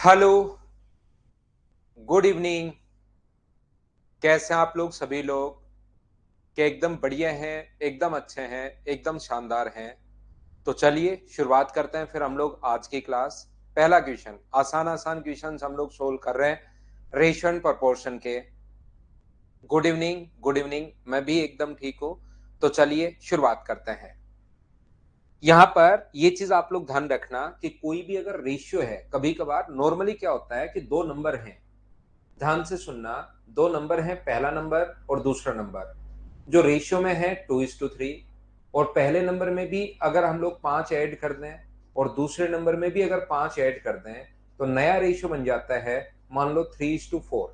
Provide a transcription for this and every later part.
Hello, good evening. कैसे हैं आप लोग सभी लोग? क्या एकदम बढ़िया हैं, एकदम अच्छे हैं, एकदम शानदार हैं? तो चलिए शुरुआत करते हैं फिर हम लोग आज की क्लास। पहला क्वेश्चन, आसान आसान क्वेश्चन हम लोग सोल्व कर रहे हैं रेशियो एंड प्रोपोर्शन के। Good evening, good evening. मैं भी एकदम ठीक हूं। तो चलिए शुरुआत करते हैं। यहां पर ये चीज आप लोग ध्यान रखना कि कोई भी अगर रेशियो है, कभी कभार नॉर्मली क्या होता है कि दो नंबर हैं। ध्यान से सुनना, दो नंबर है, पहला नंबर और दूसरा नंबर, जो रेशियो में है 2:3। और पहले नंबर में भी अगर हम लोग 5 ऐड कर दें और दूसरे नंबर में भी अगर 5 ऐड कर दें तो नया रेशियो बन जाता है, मान लो 3:4।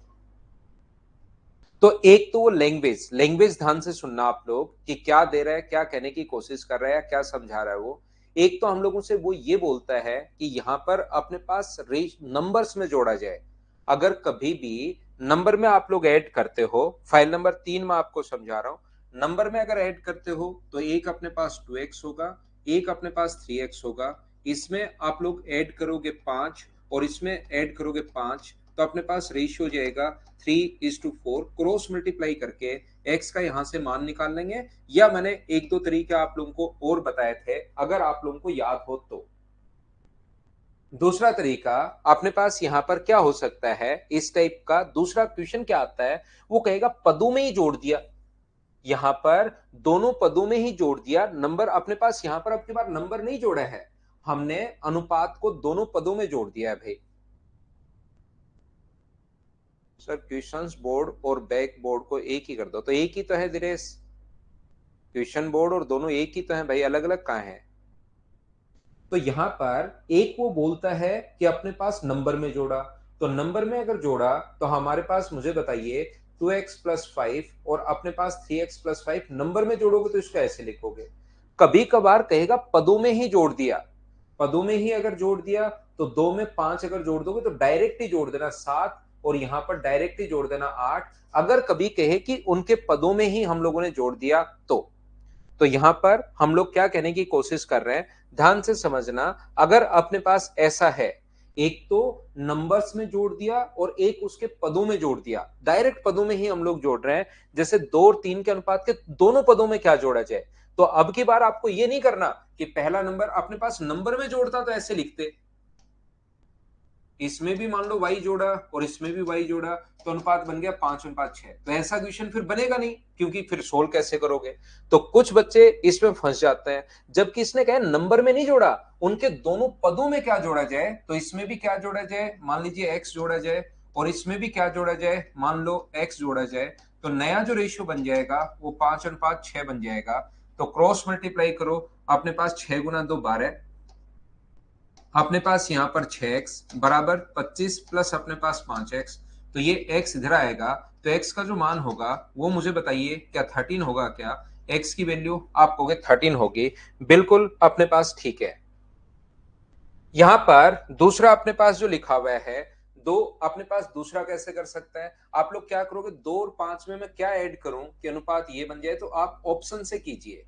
तो एक तो वो लैंग्वेज लैंग्वेज ध्यान से सुनना आप लोग कि क्या दे रहा है, क्या कहने की कोशिश कर रहा है, क्या समझा रहा है वो। एक तो हम लोगों से वो ये बोलता है कि यहां पर अपने पास रेश नंबर्स में जोड़ा जाए। अगर कभी भी नंबर में आप लोग ऐड करते हो, फाइल नंबर 3 में आपको समझा रहा हूं, नंबर में अगर ऐड करते हो तो एक अपने पास 2x होगा, एक अपने पास 3x होगा। इसमें आप लोग ऐड करोगे 5 और इसमें ऐड करोगे 5, तो अपने पास रेशियो जाएगा 3:4। क्रॉस मल्टीप्लाई करके एक्स का यहां से मान निकाल लेंगे, या मैंने एक दो तरीके आप लोगों को और बताए थे, अगर आप लोगों को याद हो तो। दूसरा तरीका अपने पास यहां पर क्या हो सकता है, इस टाइप का दूसरा क्वेश्चन क्या आता है, वो कहेगा पदों में ही जोड़ दिया। यहां पर दोनों पदों में ही जोड़ दिया नंबर। अपने पास यहां पर अब की बार नंबर नहीं जोड़ा है, हमने अनुपात को दोनों पदों में जोड़ दिया है भाई। सर क्वेश्चंस बोर्ड और बैक बोर्ड को एक ही कर दो, तो एक ही तो है दिनेश। क्वेश्चन बोर्ड और दोनों एक ही तो है भाई, अलग अलग कहां है? तो यहां पर एक वो बोलता है कि अपने पास नंबर में जोड़ा, तो नंबर में अगर जोड़ा तो हमारे पास, मुझे बताइए, 2x+5 और अपने पास 3x+5 नंबर में जोड़ोगे तो इसको ऐसे लिखोगे। कभी कभार कहेगा पदों में ही जोड़ दिया। पदों में ही अगर जोड़ दिया तो 2 में 5 अगर जोड़ दोगे तो डायरेक्ट ही जोड़ देना 7, और यहां पर डायरेक्ट ही जोड़ देना 8। अगर कभी कहे कि उनके पदों में ही हम लोगों ने जोड़ दिया तो यहां पर हम लोग क्या कहने की कोशिश कर रहे हैं, ध्यान से समझना। अगर अपने पास ऐसा है, एक तो नंबर्स में जोड़ दिया और एक उसके पदों में जोड़ दिया, डायरेक्ट पदों में ही हम लोग जोड़ रहे हैं, जैसे 2 और 3 के अनुपात के दोनों पदों में क्या जोड़ा जाए। तो अब की बार आपको यह नहीं करना कि पहला नंबर अपने पास नंबर में जोड़ता तो ऐसे लिखते, इसमें भी मान लो y जोड़ा और इसमें भी y जोड़ा, तो अनुपात बन गया 5:6। तो ऐसा क्वेश्चन फिर बनेगा नहीं, क्योंकि फिर सोल्व कैसे करोगे? तो कुछ बच्चे इसमें फंस जाते हैं, जबकि इसने कहा नंबर में नहीं जोड़ा, उनके दोनों पदों में क्या जोड़ा जाए। तो इसमें भी क्या जोड़ा जाए, मान लीजिए x जोड़ा जाए, और इसमें भी क्या जोड़ा जाए, मान लो x जोड़ा जाए। तो नया जो रेशियो बन जाएगा वो 5:6 बन जाएगा। तो क्रॉस मल्टीप्लाई करो, अपने पास 6 × 2 = 12, अपने पास यहाँ पर 6x बराबर 25 प्लस अपने पास 5x। तो ये x इधर आएगा, तो x का जो मान होगा वो मुझे बताइए, क्या 13 होगा क्या? x की वैल्यू आप कहोगे 13 होगी, बिल्कुल अपने पास ठीक है। यहां पर दूसरा अपने पास जो लिखा हुआ है, दो अपने पास दूसरा कैसे कर सकते हैं? आप लोग क्या करोगे, 2 और 5 में मैं क्या ऐड करूं कि अनुपात ये बन जाए, तो आप ऑप्शन से कीजिए।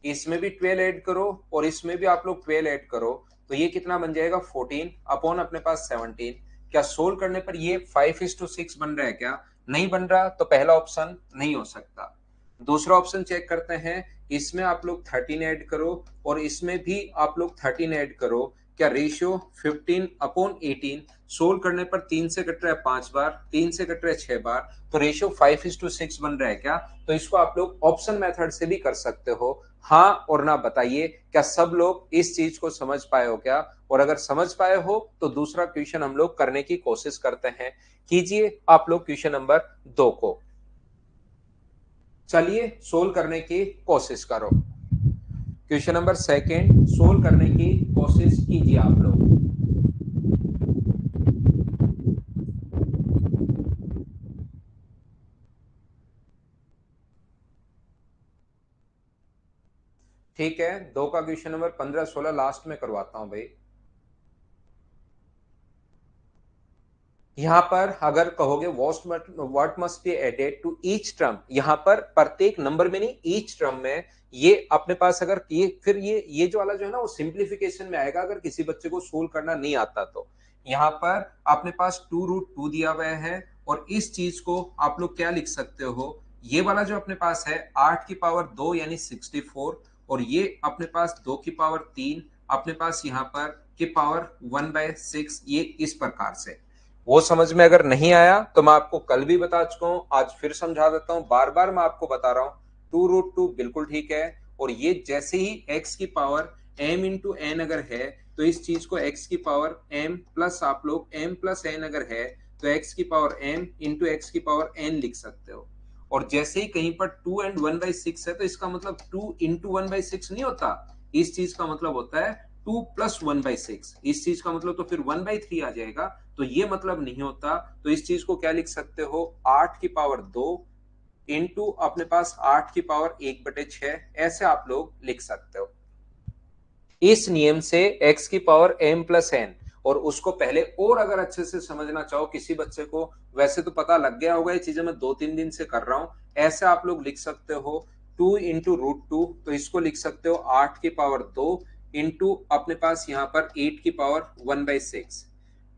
इसमें भी 12 ऐड करो और इसमें भी आप लोग 12 ऐड करो, तो ये कितना बन जाएगा, 14 अपॉन अपने पास 17। क्या सोल्व करने पर ये 5:6 बन रहा है क्या? नहीं बन रहा, तो पहला ऑप्शन नहीं हो सकता। दूसरा ऑप्शन चेक करते हैं, इसमें आप लोग 13 ऐड करो और इसमें भी आप लोग 13 ऐड करो। क्या रेशियो 15/18? सोल्व करने पर 3 से कट रहा है 5 बार, 3 से कट रहा है 6 बार, तो रेशियो 5:6 बन रहा है क्या? तो इसको आप लोग ऑप्शन मेथड से भी कर सकते हो। हाँ और ना बताइए, क्या सब लोग इस चीज को समझ पाए हो क्या? और अगर समझ पाए हो तो दूसरा क्वेश्चन हम लोग करने की कोशिश करते हैं। कीजिए आप लोग क्वेश्चन नंबर 2 को। चलिए सोल्व करने की कोशिश करो। क्वेश्चन नंबर सेकंड सोल्व करने की कोशिश कीजिए आप लोग। ठीक है, 2 का क्वेश्चन नंबर 15-16 लास्ट में करवाता हूं भाई। यहां पर अगर कहोगे what must be added to each term, यहां पर प्रत्येक नंबर में नहीं, ईच टर्म में। ये अपने पास अगर ये फिर ये जो वाला जो है ना वो सिंप्लीफिकेशन में आएगा, अगर किसी बच्चे को सोल्व करना नहीं आता तो। यहाँ पर अपने पास 2√2 दिया हुआ है और इस चीज को आप लोग क्या लिख सकते हो, ये वाला जो अपने पास है 8 की पावर 2 यानी 64, और ये अपने पास 2 की पावर 3 अपने पास यहाँ पर की पावर 1/6, ये इस प्रकार से। वो समझ में अगर नहीं आया तो मैं आपको कल भी बता चुका हूं, आज फिर समझा देता हूं, बार बार मैं आपको बता रहा हूं। 2√2 बिल्कुल ठीक है, और ये जैसे ही x की पावर m इंटू एन अगर है तो इस चीज को x की पावर m प्लस आप लोग m प्लस n अगर है तो x की पावर m इंटू एक्स की पावर n लिख सकते हो। और जैसे ही कहीं पर 2 एंड 1/6 है तो इसका मतलब 2 इंटू 1/6 नहीं होता, इस चीज का मतलब होता है 2 प्लस 1/6, इस चीज का मतलब तो फिर 1/3 आ जाएगा, तो ये मतलब नहीं होता। तो इस चीज को क्या लिख सकते हो, 8 की पावर 2 इंटू अपने पास 8 की पावर 1/6, ऐसे आप लोग लिख सकते हो। इस नियम से x की पावर m प्लस एन, और उसको पहले और अगर अच्छे से समझना चाहो किसी बच्चे को, वैसे तो पता लग गया होगा, ये चीजें मैं 2-3 दिन से कर रहा हूं, ऐसे आप लोग लिख सकते हो 2 इंटू √2, तो इसको लिख सकते हो 8 की पावर 2 इंटू अपने पास यहाँ पर 8 की पावर 1/6।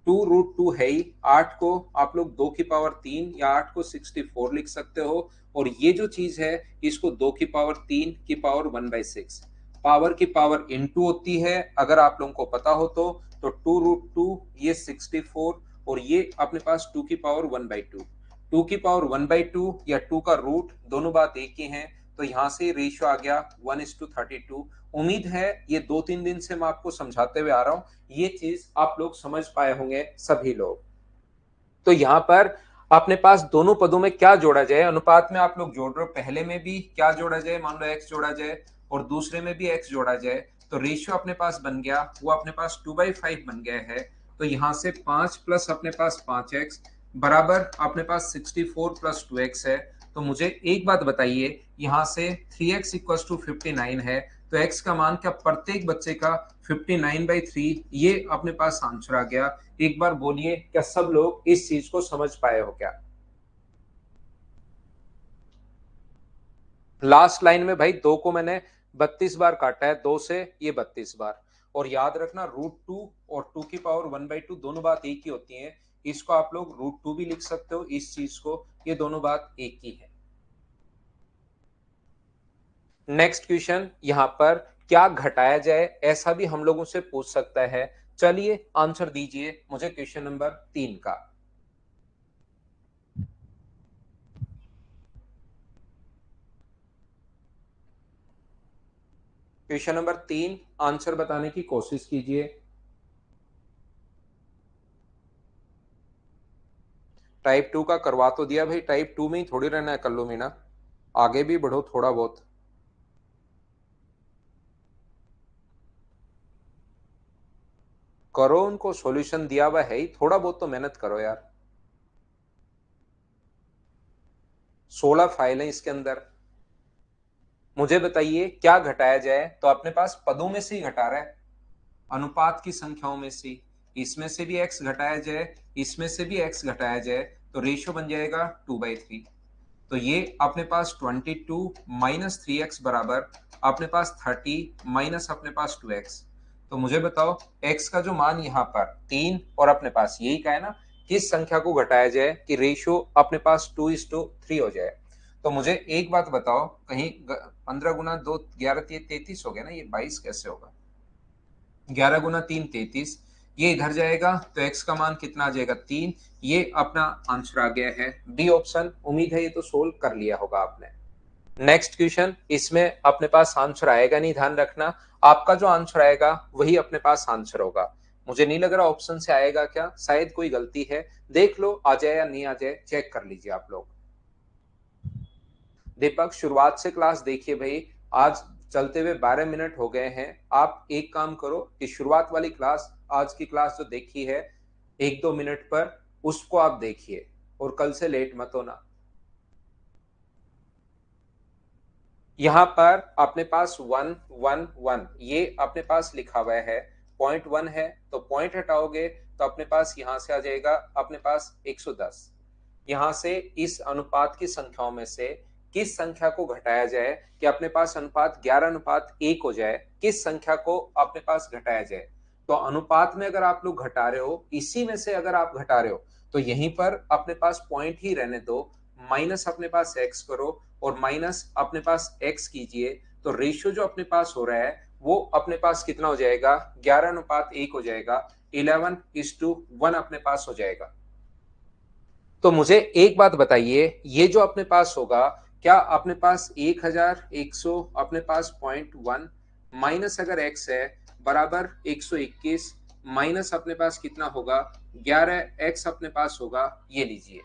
2√2 है ही, 8 को आप लोग 2 की पावर 3 या 8 को 64 लिख सकते हो, और ये जो चीज है इसको 2 की पावर 3 की पावर 1/6, पावर की पावर इनटू होती है, अगर आप लोगों को पता हो तो 2√2 ये 64, और ये अपने पास 2 की पावर 1/2, 2 की पावर 1/2 या 2 का रूट दोनों बात एक ही है, तो यहां से रेशियो आ गया 1:32। उम्मीद है ये 2-3 दिन से मैं आपको समझाते हुए आ रहा हूं, ये चीज आप लोग समझ पाए होंगे सभी लोग। तो यहां पर अपने पास दोनों पदों में क्या जोड़ा जाए, अनुपात में आप लोग जोड़ रहे हो, पहले में भी क्या जोड़ा जाए, मान लो x जोड़ा जाए और दूसरे में भी x जोड़ा जाए, तो रेशियो अपने पास बन गया, वो अपने पास 2/5 बन गया है। तो यहां से 5 प्लस अपने पास 5x बराबर अपने पास 64 प्लस 2x है। तो मुझे एक बात बताइए, यहां से 3x इक्वल टू 59 है, तो x का मान क्या प्रत्येक बच्चे का 59/3, ये अपने पास आंसर आ गया। एक बार बोलिए, क्या सब लोग इस चीज को समझ पाए हो क्या? लास्ट लाइन में भाई 2 को मैंने 32 बार काटा है, 2 से ये 32 बार, और याद रखना √2 और 2 की पावर 1/2 दोनों बात एक ही होती है, इसको आप लोग √2 भी लिख सकते हो, इस चीज को, ये दोनों बात एक ही है। नेक्स्ट क्वेश्चन, यहां पर क्या घटाया जाए, ऐसा भी हम लोगों से पूछ सकता है। चलिए आंसर दीजिए मुझे क्वेश्चन नंबर 3 का। क्वेश्चन नंबर 3 आंसर बताने की कोशिश कीजिए। टाइप 2 का करवा तो दिया भाई, टाइप 2 में ही थोड़ी रहना है कल्लू मीना, आगे भी बढ़ो थोड़ा बहुत। करो, उनको सॉल्यूशन दिया हुआ है ही, थोड़ा बहुत तो मेहनत करो यार। 16 फाइल है इसके अंदर। मुझे बताइए क्या घटाया जाए, तो अपने पास पदों में से ही घटा रहा है, अनुपात की संख्याओं में से, इसमें से भी x घटाया जाए, इसमें से भी x घटाया जाए, तो रेशियो बन जाएगा 2/3। तो ये अपने पास 22 माइनस 3x बराबर अपने पास 30 माइनस अपने पास 2x। तो मुझे बताओ x का जो मान यहाँ पर 3 और अपने पास यही का है ना, किस संख्या को घटाया जाए कि रेशियो अपने पास 2:3 हो जाए। तो मुझे एक बात बताओ, कहीं 15 गुना 2 11 33 हो गया ना, ये 22 कैसे होगा, 11 गुना 3 33, ये इधर जाएगा तो x का मान कितना आ जाएगा 3, ये अपना आंसर आ गया है बी ऑप्शन। उम्मीद है ये तो सोल्व कर लिया होगा आपने। नेक्स्ट क्वेश्चन, इसमें अपने पास आंसर आएगा नहीं, ध्यान रखना, आपका जो आंसर आएगा वही अपने पास आंसर होगा। मुझे नहीं लग रहा ऑप्शन से आएगा, क्या शायद कोई गलती है, देख लो आ जाए या नहीं आ जाए, चेक कर लीजिए आप लोग। दीपक शुरुआत से क्लास देखिए भाई, आज चलते हुए 12 मिनट हो गए हैं। आप एक काम करो कि शुरुआत वाली क्लास, आज की क्लास जो देखी है 1-2 मिनट पर, उसको आप देखिए और कल से लेट मत होना। यहां पर अपने पास 1 1 1 ये अपने पास लिखा हुआ है, पॉइंट 1 है तो पॉइंट हटाओगे तो अपने पास यहां से आ जाएगा अपने पास 110। यहां से इस अनुपात की संख्याओं में से किस संख्या को घटाया जाए कि अपने पास अनुपात 11:1 हो जाए, किस संख्या को अपने पास घटाया जाए। तो अनुपात में अगर आप लोग घटा रहे हो, इसी में से अगर आप घटा रहे हो, तो यहीं पर अपने पास पॉइंट ही रहने दो, माइनस अपने पास एक्स करो और माइनस अपने पास एक्स कीजिए, तो रेशियो जो अपने पास हो रहा है वो अपने पास कितना हो जाएगा, 11:1 हो जाएगा, 11:1 अपने पास हो जाएगा। तो मुझे एक बात बताइए, ये जो अपने पास होगा, क्या अपने पास 1100 अपने पास 0.1 माइनस अगर x है बराबर 121 माइनस अपने पास कितना होगा, 11x अपने पास होगा। ये लीजिए,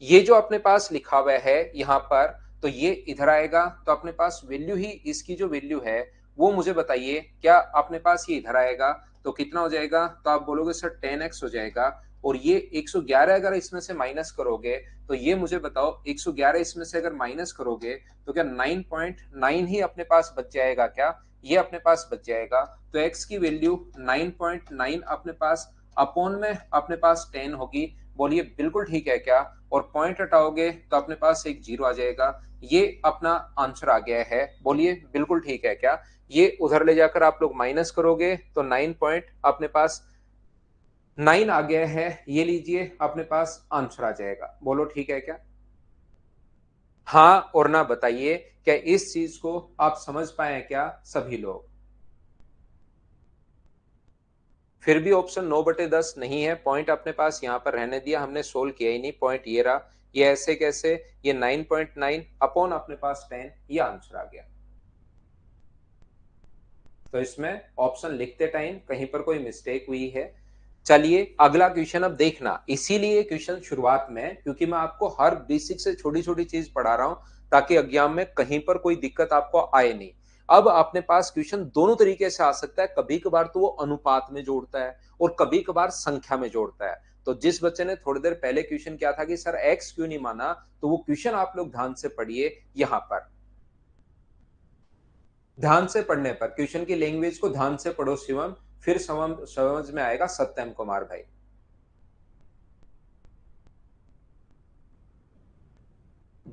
ये जो अपने पास लिखा हुआ है यहाँ पर, तो ये इधर आएगा, तो अपने पास वैल्यू ही, इसकी जो वैल्यू है वो मुझे बताइए, क्या अपने पास ये इधर आएगा तो कितना हो जाएगा, तो आप बोलोगे सर 10x हो जाएगा। और ये 111 अगर इसमें से माइनस करोगे, तो ये मुझे बताओ 111 इसमें से अगर माइनस करोगे तो क्या 9.9 ही अपने पास बच जाएगा क्या, ये अपने पास बच जाएगा। तो x की वैल्यू 9.9 अपने पास अपॉन में अपने पास 10 होगी। बोलिए बिल्कुल ठीक है क्या, और पॉइंट हटाओगे तो अपने पास एक जीरो आ जाएगा। ये अपना आंसर आ गया है। बोलिए बिल्कुल ठीक है क्या, ये उधर ले जाकर आप लोग माइनस करोगे तो 9 पॉइंट अपने पास 9 आ गया है। ये लीजिए अपने पास आंसर आ जाएगा। बोलो ठीक है क्या, हाँ और ना बताइए, क्या इस चीज को आप समझ पाए क्या सभी लोग। फिर भी ऑप्शन 9/10 नहीं है, पॉइंट अपने पास यहां पर रहने दिया, हमने सोल्व किया ही नहीं, पॉइंट ये रहा। ये ऐसे कैसे, ये 9.9 अपॉन अपने पास 10, ये आंसर आ गया। तो इसमें ऑप्शन लिखते टाइम कहीं पर कोई मिस्टेक हुई है। चलिए अगला क्वेश्चन अब देखना, इसीलिए क्वेश्चन शुरुआत में, क्योंकि मैं आपको हर बेसिक से छोटी छोटी चीज पढ़ा रहा हूं, ताकि एग्जाम में कहीं पर कोई दिक्कत आपको आए नहीं। अब अपने पास क्वेश्चन दोनों तरीके से आ सकता है, कभी कभार तो वो अनुपात में जोड़ता है और कभी कभार संख्या में जोड़ता है। तो जिस बच्चे ने थोड़ी देर पहले क्वेश्चन किया था कि सर एक्स क्यों नहीं माना, तो वो क्वेश्चन आप लोग ध्यान से पढ़िए। यहां पर ध्यान से पढ़ने पर, क्वेश्चन की लैंग्वेज को ध्यान से पढ़ो शिवम, फिर समझ में आएगा सत्यम कुमार भाई।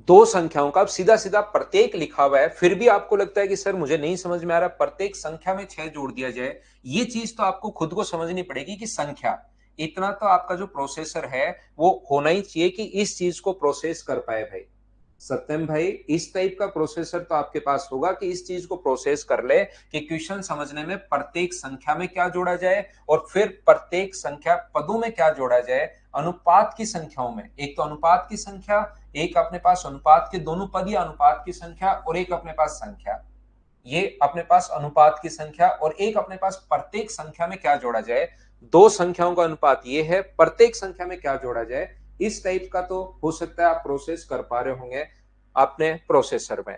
दो संख्याओं का अब सीधा सीधा प्रत्येक लिखा हुआ है, फिर भी आपको लगता है कि सर मुझे नहीं समझ में आ रहा, प्रत्येक संख्या में 6 जोड़ दिया जाए। ये चीज तो आपको खुद को समझनी पड़ेगी कि संख्या, इतना तो आपका जो प्रोसेसर है वो होना ही चाहिए कि इस चीज को प्रोसेस कर पाए भाई। सत्यम भाई, इस टाइप का प्रोसेसर तो आपके पास होगा कि इस चीज को प्रोसेस कर ले कि क्वेश्चन समझने में प्रत्येक संख्या में क्या जोड़ा जाए और फिर प्रत्येक संख्या पदों में क्या जोड़ा जाए, अनुपात की संख्याओं में। एक तो अनुपात की संख्या, एक अपने पास अनुपात के दोनों पद या अनुपात की संख्या, और एक अपने पास संख्या, ये अपने पास अनुपात की संख्या, और एक अपने पास प्रत्येक संख्या में क्या जोड़ा जाए। दो संख्याओं का अनुपात ये है, प्रत्येक संख्या में क्या जोड़ा जाए। इस टाइप का तो हो सकता है आप प्रोसेस कर पा रहे होंगे अपने प्रोसेसर में।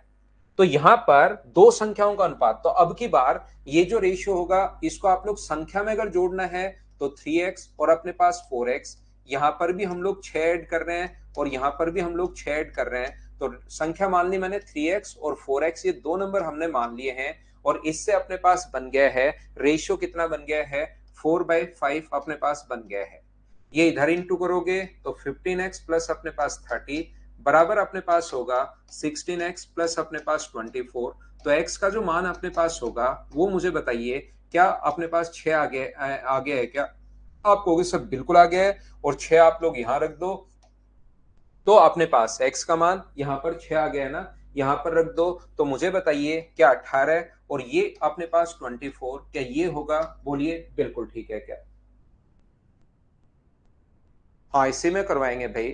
तो यहां पर दो संख्याओं का अनुपात, तो अब की बार ये जो रेशियो होगा इसको आप लोग संख्या में अगर जोड़ना है तो 3x और अपने पास 4x, यहां पर भी हम लोग 6 ऐड कर रहे हैं और यहां पर भी हम लोग 6 ऐड कर रहे हैं। तो संख्या मान ली मैंने 3x और 4x, ये दो नंबर हमने मान लिए हैं, और इससे अपने पास बन गया है रेशियो, कितना बन गया है, 4/5 अपने पास बन गया है। ये इधर इंटू करोगे तो 15x प्लस अपने पास 30 बराबर अपने पास होगा 16x प्लस अपने पास 24। तो x का जो मान अपने पास होगा वो मुझे बताइए, क्या अपने पास 6 आ गया है क्या। आप कहोगे सर बिल्कुल आ गया है, और 6 आप लोग यहां रख दो, तो अपने पास x का मान यहां पर 6 आ गया है ना, यहां पर रख दो। तो मुझे बताइए क्या 18 और ये अपने पास 24, क्या ये होगा। बोलिए बिल्कुल ठीक है क्या, हाँ इसी में करवाएंगे भाई।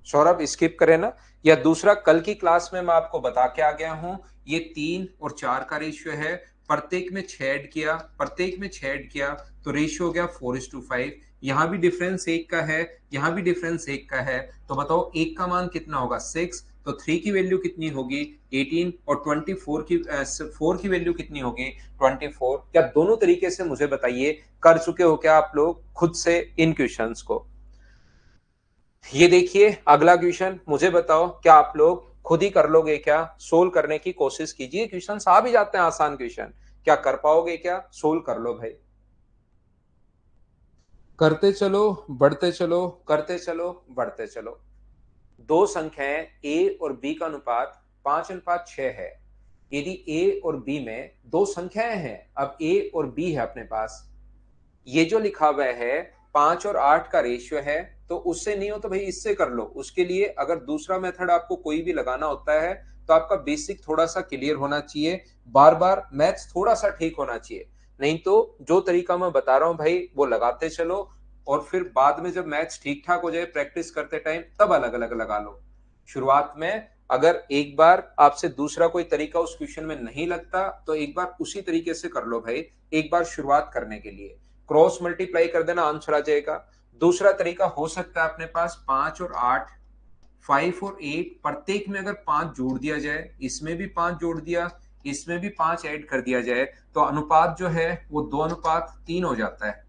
सौरभ स्किप करे ना, या दूसरा कल की क्लास में मैं आपको बता के आ गया हूं, ये 3 और 4 का रेशियो है, प्रत्येक में 6 ऐड किया, प्रत्येक में 6 ऐड किया, तो रेशियो हो गया 4:5। यहां भी डिफरेंस एक का है, यहां भी डिफरेंस एक का है, तो बताओ एक का मान कितना होगा 6, तो 3 की वैल्यू कितनी होगी 18, और 4 की वैल्यू कितनी होगी 24। क्या दोनों तरीके से मुझे बताइए कर चुके हो क्या आप लोग खुद से इन क्वेश्चंस को। ये देखिए अगला क्वेश्चन, मुझे बताओ क्या आप लोग खुद ही कर लोगे क्या, सोल्व करने की कोशिश कीजिए, क्वेश्चन आ भी जाते हैं आसान क्वेश्चन, क्या कर पाओगे क्या, सोल्व कर लो भाई। करते चलो, बढ़ते चलो, करते चलो, बढ़ते चलो। दो संख्याएं a और b का अनुपात 5:6 है। यदि ए और बी में दो संख्याएं हैं, अब ए और बी है अपने पास, ये जो लिखा हुआ है 5 और 8 का रेशियो है, तो उससे नहीं हो तो भाई इससे कर लो। उसके लिए अगर दूसरा मेथड आपको कोई भी लगाना होता है तो आपका बेसिक थोड़ा सा क्लियर होना चाहिए, बार बार मैथ्स थोड़ा सा ठीक होना चाहिए। नहीं तो जो तरीका मैं बता रहा हूं भाई वो लगाते चलो, और फिर बाद में जब मैथ्स ठीक ठाक हो जाए प्रैक्टिस करते टाइम तब अलग अलग लगा लो। शुरुआत में अगर एक बार आपसे दूसरा कोई तरीका उस क्वेश्चन में नहीं लगता तो एक बार उसी तरीके से कर लो भाई, एक बार शुरुआत करने के लिए क्रॉस मल्टीप्लाई कर देना, आंसर आ जाएगा। दूसरा तरीका हो सकता है अपने पास 5 और 8, 5 और 8 प्रत्येक में अगर 5 जोड़ दिया जाए, इसमें भी 5 जोड़ दिया, इसमें भी 5 ऐड कर दिया जाए, तो अनुपात जो है वो 2:3 हो जाता है।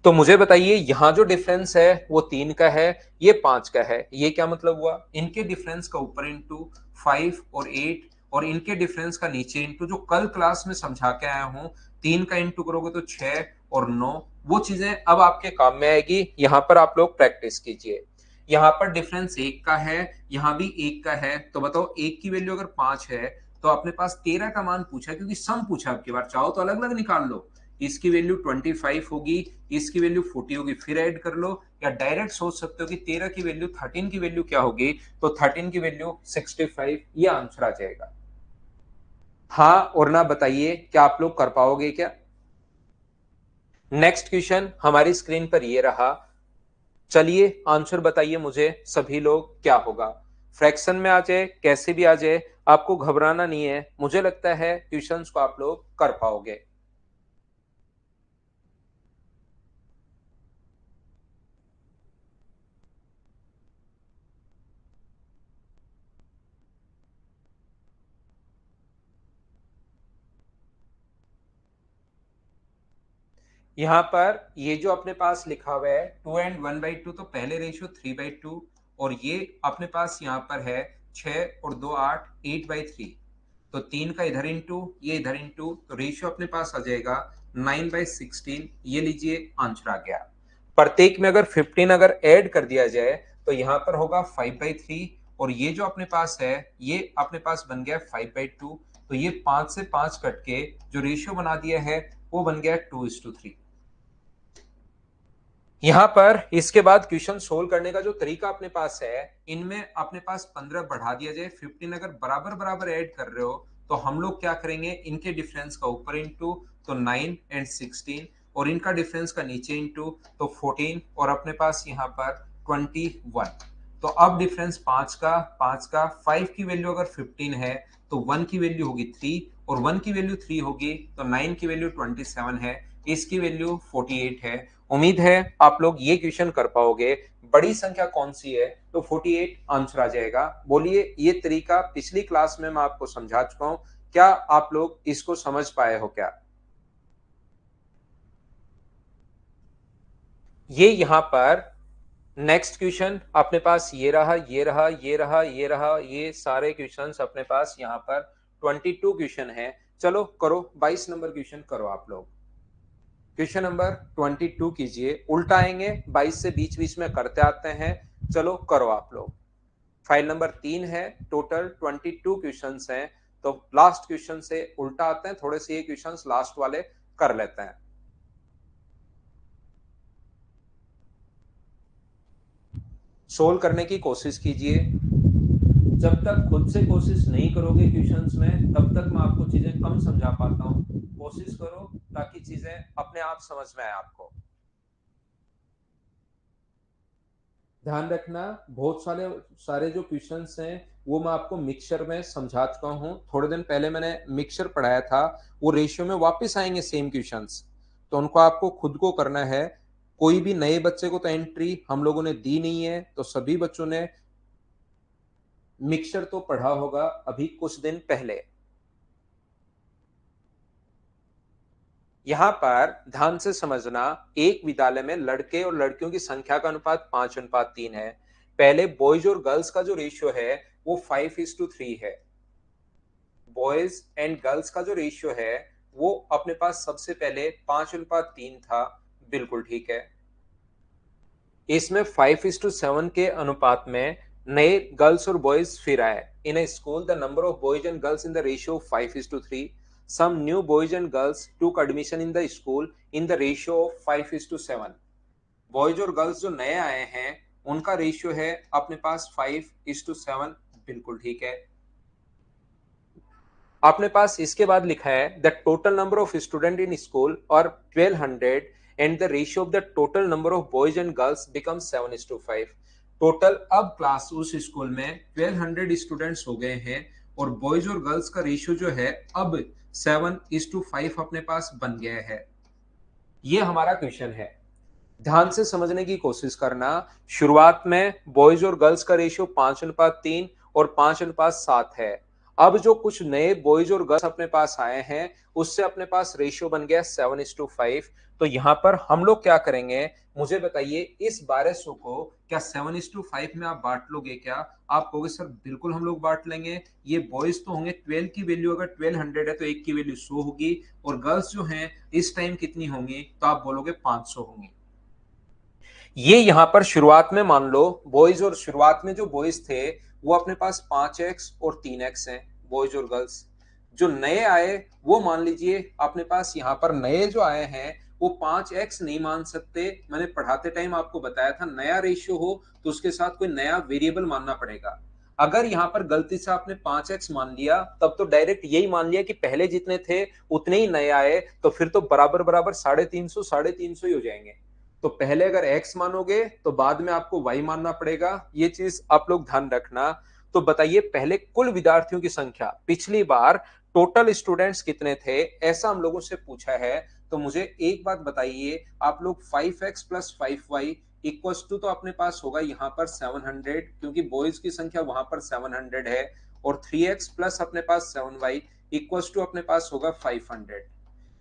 तो मुझे बताइए यहां जो डिफरेंस है वो 3 का है, ये 5 का है, ये क्या मतलब हुआ? इनके डिफरेंस का ऊपर इंटू 5 और 8, और इनके डिफरेंस का नीचे इंटू, जो कल क्लास में समझा के आया हूं, 3 का इंटू करोगे तो 6 और 9, वो चीजें अब आपके काम में आएगी। यहां पर आप लोग प्रैक्टिस कीजिए। यहां पर डिफरेंस 1 का है, यहां भी 1 का है, तो बताओ 1 की वैल्यू अगर 5 है तो अपने पास 13 का मान पूछा, क्योंकि सम पूछा। आपकी बार चाहो तो अलग अलग निकाल लो, इसकी वैल्यू 25 होगी, इसकी वैल्यू 40 होगी, फिर ऐड कर लो, या डायरेक्ट सोच सकते हो कि 13 की वैल्यू 13 की वैल्यू क्या होगी, तो 13 की वैल्यू 65, ये आंसर आ जाएगा। हाँ और ना बताइए क्या आप लोग कर पाओगे क्या? नेक्स्ट क्वेश्चन हमारी स्क्रीन पर ये रहा। चलिए आंसर बताइए मुझे सभी लोग, क्या होगा? फ्रैक्शन में आ जाए, कैसे भी आ जाए, आपको घबराना नहीं है, मुझे लगता है क्वेश्चंस को आप लोग कर पाओगे। यहां पर ये जो अपने पास लिखा हुआ है 2 and 1/2, तो पहले रेशियो 3/2, और ये अपने पास यहाँ पर है 6 और 2 8, 8/3, तो 3 का इधर इंटू, ये इधर इंटू, तो रेशियो अपने पास आ जाएगा 9/16। ये लीजिए आंसर आ गया। प्रत्येक में अगर 15 अगर ऐड कर दिया जाए तो यहाँ पर होगा 5/3, और ये जो अपने पास है ये अपने पास बन गया 5/2, तो ये 5 से 5 कट के जो रेशियो बना दिया है वो बन गया 2:3। यहां पर इसके बाद क्वेश्चन सोल्व करने का जो तरीका अपने पास है, इनमें अपने पास 15 बढ़ा दिया जाए, 15 अगर बराबर बराबर ऐड कर रहे हो तो हम लोग क्या करेंगे, इनके डिफरेंस का ऊपर इंटू, तो 9 and 16, और इनका डिफरेंस का नीचे इंटू, तो 14, और अपने पास यहाँ पर 21। तो अब डिफरेंस 5 का 5 की वैल्यू अगर 15 है तो 1 की वैल्यू होगी 3, और 1 की वैल्यू 3 होगी तो 9 की वैल्यू 27 है, इसकी वैल्यू 48 है। उम्मीद है आप लोग ये क्वेश्चन कर पाओगे। बड़ी संख्या कौन सी है, तो 48 आंसर आ जाएगा। बोलिए ये तरीका पिछली क्लास में मैं आपको समझा चुका हूं, क्या आप लोग इसको समझ पाए हो क्या? ये यहां पर नेक्स्ट क्वेश्चन अपने पास ये रहा, ये रहा, ये रहा, ये रहा, ये सारे क्वेश्चंस अपने पास यहाँ पर 22 क्वेश्चन है। चलो करो 22 नंबर क्वेश्चन करो आप लोग। क्वेश्चन नंबर 22 कीजिए, उल्टा आएंगे, 22 से बीच बीच में करते आते हैं। चलो करो आप लोग। फाइल नंबर 3 है, टोटल 22 क्वेश्चन हैं, तो लास्ट क्वेश्चन से उल्टा आते हैं, थोड़े से ये क्वेश्चन लास्ट वाले कर लेते हैं। सोल्व करने की कोशिश कीजिए। जब तक खुद से कोशिश नहीं करोगे क्वेश्चंस में तब तक मैं आपको चीजें कम समझा पाता हूं। कोशिश करो ताकि चीजें अपने आप समझ में आए आपको। ध्यान रखना, बहुत सारे सारे जो क्वेश्चंस हैं वो मैं आपको मिक्सचर में समझा चुका हूं। थोड़े दिन पहले मैंने मिक्सचर पढ़ाया था, वो रेशियो में वापस आएंगे सेम क्वेश्चंस, तो उनको आपको खुद को करना है। कोई भी नए बच्चे को तो एंट्री हम लोगों ने दी नहीं है, तो सभी बच्चों ने मिक्सचर तो पढ़ा होगा अभी कुछ दिन पहले। यहां पर ध्यान से समझना, एक विद्यालय में लड़के और लड़कियों की संख्या का अनुपात 5:3 है। पहले बॉयज और गर्ल्स का जो रेशियो है वो 5:3 है। बॉयज एंड गर्ल्स का जो रेशियो है वो अपने पास सबसे पहले 5:3 था, बिल्कुल ठीक है। इसमें 5:7 के अनुपात में नए गर्ल्स और बॉयज फिर आए। In a school the number of boys and girls in the ratio 5:3। Some new boys and girls took admission in the school in the ratio of 5:7। Boys और गर्ल्स जो नए आए हैं उनका रेशियो है अपने पास 5:7। बिल्कुल ठीक है। अपने पास इसके बाद लिखा है the total number of student in school और 1200 and the ratio of the total number of boys and girls become 7:5। Total अब क्लास उस स्कूल में 1200 स्टूडेंट्स हो गए हैं और बॉयज और गर्ल्स का रेशियो जो है अब 7:5 अपने पास बन गया है। ये हमारा क्वेश्चन है, ध्यान से समझने की कोशिश करना। शुरुआत में बॉयज और गर्ल्स का रेशियो 5:3 और 5:7 है। अब जो कुछ नए बॉयज और गर्ल्स अपने पास आए हैं उससे अपने पास रेशियो बन गया 7:5। तो यहां पर हम लोग क्या करेंगे, मुझे बताइए, इस 1200 को क्या 7:5 में आप बांट लोगे क्या? आप कहोगे सर बिल्कुल हम लोग बांट लेंगे। ये बॉयज तो होंगे, 12 की वैल्यू अगर 1200 है तो एक की वैल्यू 100 होगी, और गर्ल्स जो हैं इस टाइम कितनी होंगी, तो आप बोलोगे 500 होंगी। ये यहां पर शुरुआत में मान लो बॉयज, और शुरुआत में जो बॉयज थे वो अपने पास 5x और 3x हैं, बॉयज और गर्ल्स। जो नए आए वो मान लीजिए अपने पास यहां पर नए जो आए हैं वो 5x नहीं मान सकते। मैंने पढ़ाते टाइम आपको बताया था नया रेशियो हो तो उसके साथ कोई नया वेरिएबल मानना पड़ेगा। अगर यहां पर गलती से आपने 5x मान लिया तब तो डायरेक्ट यही मान लिया कि पहले जितने थे उतने ही नए आए, तो फिर तो बराबर बराबर 350 ही हो जाएंगे। तो पहले अगर x मानोगे तो बाद में आपको y मानना पड़ेगा, ये चीज आप लोग ध्यान रखना। तो बताइए पहले कुल विद्यार्थियों की संख्या, पिछली बार टोटल स्टूडेंट्स कितने थे ऐसा हम लोगों से पूछा है। तो मुझे एक बात बताइए, आप लोग 5x plus 5y equals to तो अपने पास होगा यहाँ पर 700, क्योंकि बॉयज की संख्या वहां पर 700 है, और 3x प्लस अपने पास 7y इक्वल्स टू अपने पास होगा 500।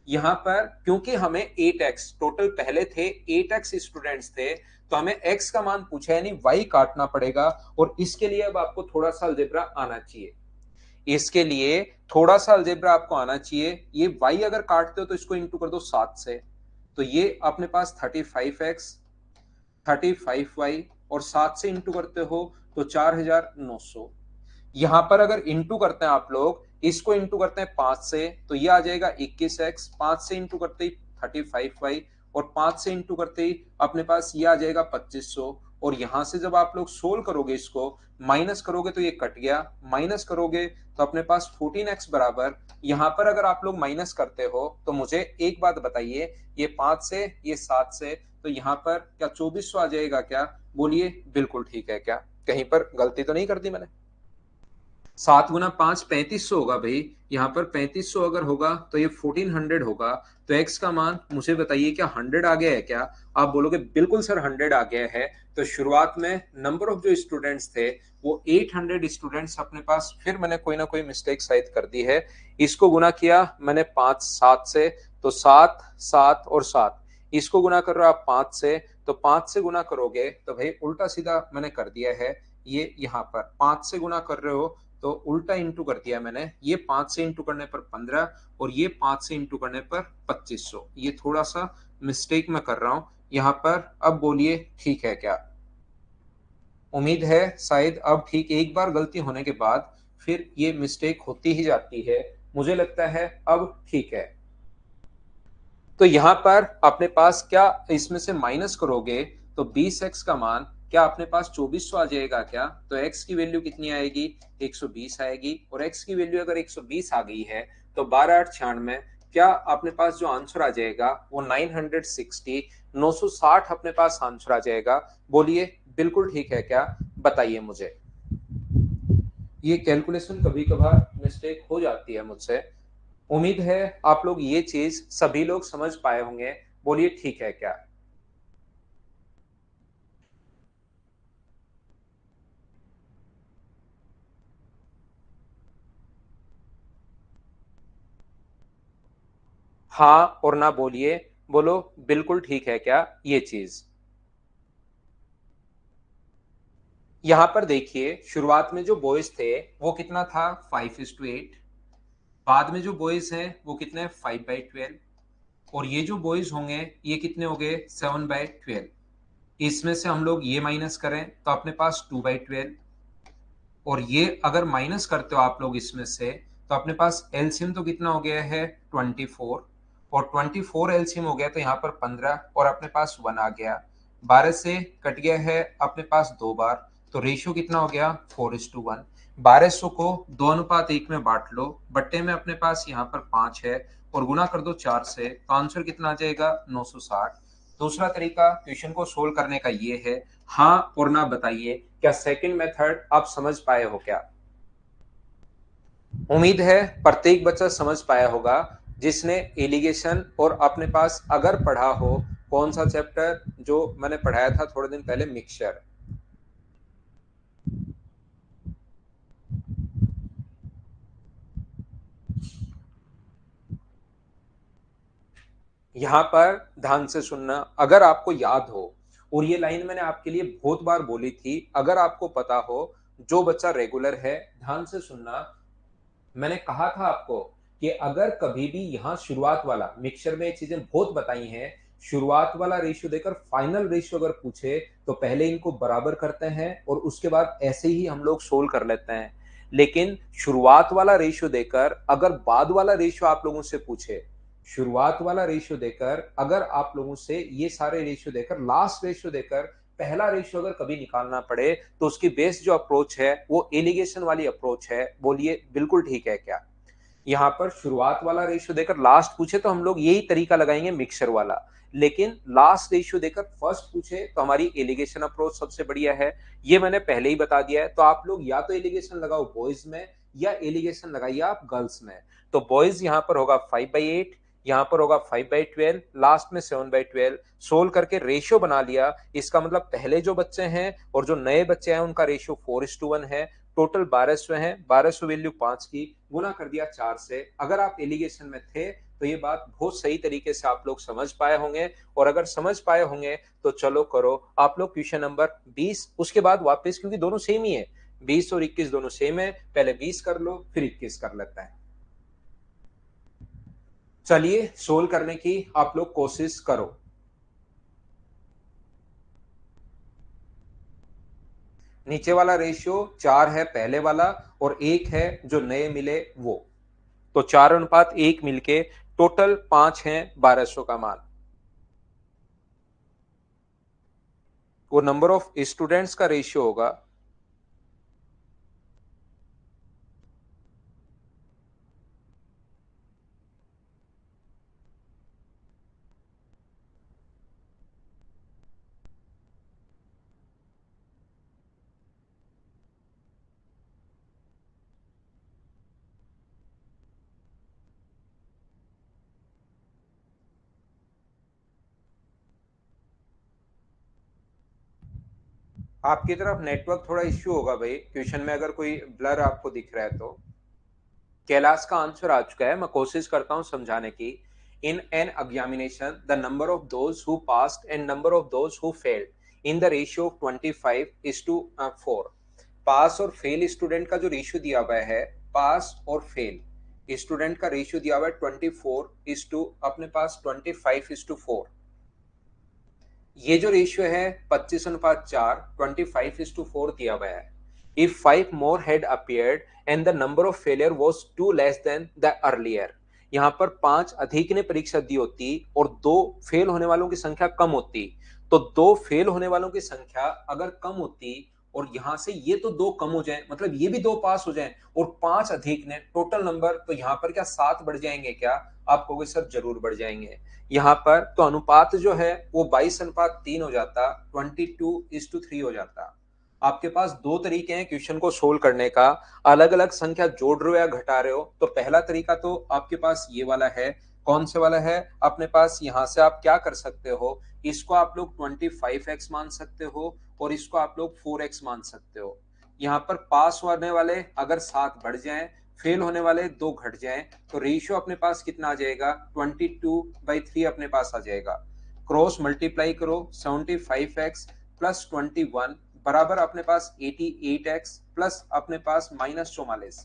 यहां पर क्योंकि हमें 8x टोटल पहले थे, 8x स्टूडेंट्स थे, तो हमें x का मान पूछा है, यानी y काटना पड़ेगा। और इसके लिए अब आपको थोड़ा सा अलजेब्रा आना चाहिए, इसके लिए थोड़ा सा अलजेब्रा आपको आना चाहिए। ये y अगर काटते हो तो इसको इंटू कर दो 7 से, तो ये अपने पास 35x 35y, और 7 से इंटू करते हो तो 4900। यहां पर अगर इंटू करते हैं आप लोग, इसको इंटू करते हैं 5 से तो ये आ जाएगा 21x, 5 से इंटू करते ही 35y, और 5 से इंटू करते ही अपने पास ये आ जाएगा 2500। और यहां से जब आप लोग सोल्व करोगे, इसको माइनस करोगे तो ये कट गया, माइनस करोगे तो अपने पास 14x बराबर। यहां पर अगर आप लोग माइनस करते हो तो मुझे एक बात बताइए, ये 5 से ये 7 से, तो यहाँ पर क्या 2400 आ जाएगा क्या? बोलिए बिल्कुल ठीक है क्या? कहीं पर गलती तो नहीं कर दी मैंने? 7 गुना 5 3500 होगा भाई। यहाँ पर 3500 अगर होगा तो ये 1400 होगा। तो x का मान मुझे बताइए क्या 100 आ गया है क्या? आप बोलोगे बिल्कुल सर 100 आ गया है। तो शुरुआत में नंबर ऑफ जो स्टूडेंट्स थे वो 800 स्टूडेंट्स अपने पास, फिर मैंने कोई ना कोई मिस्टेक शायद कर दी है, इसको गुना किया मैंने 5 7 से, तो 7 7 और 7, इसको गुना कर रहे हो आप 5 से, तो 5 से गुना करोगे तो भाई उल्टा सीधा मैंने कर दिया है। ये यहाँ पर 5 से गुना कर रहे हो तो उल्टा इंटू कर दिया मैंने, ये 5 से इंटू करने पर 15, और ये 5 से इंटू करने पर 2500। ये थोड़ा सा मिस्टेक मैं कर रहा हूं यहाँ पर। अब बोलिए ठीक है क्या? उम्मीद है शायद अब ठीक, एक बार गलती होने के बाद फिर ये मिस्टेक होती ही जाती है, मुझे लगता है अब ठीक है। तो यहां पर अपने पास क्या इसमें से माइनस करोगे तो 20x का मान क्या अपने पास 2400 आ जाएगा क्या? तो x की वैल्यू कितनी आएगी? 120 आएगी। और x की वैल्यू अगर 120 आ गई है तो 12 8 96, क्या अपने पास जो आंसर आ जाएगा वो 960 960 अपने पास आंसर आ जाएगा। बोलिए बिल्कुल ठीक है क्या? बताइए मुझे। ये कैलकुलेशन कभी कभार मिस्टेक हो जाती है मुझसे, उम्मीद है आप लोग ये चीज सभी लोग समझ पाए होंगे। बोलिए ठीक है क्या? हाँ और ना बोलिए, बोलो बिल्कुल ठीक है क्या ये चीज। यहां पर देखिए शुरुआत में जो बॉयज थे वो कितना था 5:8, बाद में जो बॉयज हैं वो कितने 5/12, और ये जो बॉयज होंगे ये कितने हो गए 7/12। इसमें से हम लोग ये माइनस करें तो अपने पास 2/12, और ये अगर माइनस करते हो आप लोग इसमें से, तो अपने पास एलसीएम तो कितना हो गया है 24, और 24 एलसीएम हो गया तो यहाँ पर 15 और अपने पास 1 आ गया। 12 से कट गया है अपने पास 2 बार, तो रेशियो कितना हो गया 4:1। 1200 को 2:1 में बांट लो, बट्टे में अपने पास यहाँ पर 5 है और गुना कर दो 4 से, तो आंसर कितना आ जाएगा 960। दूसरा तरीका क्वेश्चन को सोल्व करने का ये है। हाँ और ना बताइए, क्या सेकंड मेथड आप समझ पाए हो क्या? उम्मीद है प्रत्येक बच्चा समझ पाया होगा जिसने एलिगेशन और अपने पास अगर पढ़ा हो कौन सा चैप्टर जो मैंने पढ़ाया था थोड़े दिन पहले, मिक्सचर। यहां पर ध्यान से सुनना, अगर आपको याद हो, और ये लाइन मैंने आपके लिए बहुत बार बोली थी, अगर आपको पता हो, जो बच्चा रेगुलर है ध्यान से सुनना, मैंने कहा था आपको कि अगर कभी भी यहां शुरुआत वाला, मिक्सचर में चीजें बहुत बताई हैं, शुरुआत वाला रेशियो देकर फाइनल रेशियो अगर पूछे तो पहले इनको बराबर करते हैं और उसके बाद ऐसे ही हम लोग सोल्व कर लेते हैं। लेकिन शुरुआत वाला रेशियो देकर अगर बाद वाला रेशियो आप लोगों से पूछे, शुरुआत वाला रेशियो देकर अगर आप लोगों से ये सारे रेशियो देकर लास्ट रेशियो देकर पहला रेशियो अगर कभी निकालना पड़े, तो उसकी बेस जो अप्रोच है वो एलिगेशन वाली अप्रोच है। बोलिए बिल्कुल ठीक है क्या? यहाँ पर शुरुआत वाला रेशियो देकर लास्ट पूछे तो हम लोग यही तरीका लगाएंगे मिक्सचर वाला, लेकिन लास्ट रेशियो देकर फर्स्ट पूछे तो हमारी एलिगेशन अप्रोच सबसे बढ़िया है। ये मैंने पहले ही बता दिया है। तो आप लोग या तो एलिगेशन लगाओ बॉयज में या एलिगेशन लगाइए आप गर्ल्स में। तो बॉयज यहाँ पर होगा 5/8, यहाँ पर होगा 5/12, लास्ट में 7/12। सोल्व करके रेशियो बना लिया, इसका मतलब पहले जो बच्चे हैं और जो नए बच्चे हैं उनका रेशियो 4:1 है। टोटल 1200 है, 1200 वैल्यू 5 की, गुना कर दिया 4 से। अगर आप एलिगेशन में थे तो ये बात बहुत सही तरीके से आप लोग समझ पाए होंगे, और अगर समझ पाए होंगे तो चलो करो आप लोग क्वेश्चन नंबर 20, उसके बाद वापस, क्योंकि दोनों सेम ही है, 20 और 21 दोनों सेम है, पहले 20 कर लो फिर 21 कर लेते हैं। चलिए सोल्व करने की आप लोग कोशिश करो। नीचे वाला रेशियो 4 है पहले वाला, और 1 है जो नए मिले वो, तो 4:1 मिलके टोटल 5 है 1200 का मान। वो नंबर ऑफ स्टूडेंट्स का रेशियो होगा। आपकी तरफ नेटवर्क थोड़ा इश्यू होगा भाई, क्वेश्चन में अगर कोई ब्लर आपको दिख रहा है तो। कैलाश का आंसर आ चुका है, मैं कोशिश करता हूं समझाने की। In an examination the number of those who passed and number of those who failed in the ratio of 25:4। पास और फेल स्टूडेंट का जो रेशियो दिया हुआ है, पास और फेल स्टूडेंट का रेशियो दिया हुआ है 24 अपने पास 25:4। ये जो रेशियो है 25:4, 25:4 दिया हुआ है। If 5 more had appeared and the number of failure was 2 less than the earlier, यहाँ पर 5 अधिक ने परीक्षा दी होती और 2 फेल होने वालों की संख्या कम होती, तो 2 फेल होने वालों की संख्या अगर कम होती और यहां से ये तो 2 कम हो जाए, मतलब ये भी 2 पास हो जाए, और 5 अधिक ने टोटल नंबर, तो यहाँ पर क्या 7 बढ़ जाएंगे क्या? आप कहोगे सर जरूर बढ़ जाएंगे। यहाँ पर तो अनुपात जो है वो 22:3 हो जाता, 22:3 हो जाता। आपके पास दो तरीके हैं क्वेश्चन को सोल्व करने का, अलग अलग संख्या जोड़ रहे हो या घटा रहे हो। तो पहला तरीका तो आपके पास ये वाला है। कौन से वाला है? अपने पास यहां से आप क्या कर सकते हो, इसको आप लोग 25x मान सकते हो और इसको आप लोग 4x मान सकते हो। यहाँ पर पास होने वाले अगर 7 बढ़ जाएं, फेल होने वाले 2 घट जाएं, तो रेशियो अपने पास कितना आ जाएगा 22/3 अपने पास आ जाएगा। क्रॉस मल्टीप्लाई करो, 75x प्लस 21 बराबर अपने पास 88x प्लस अपने पास -44।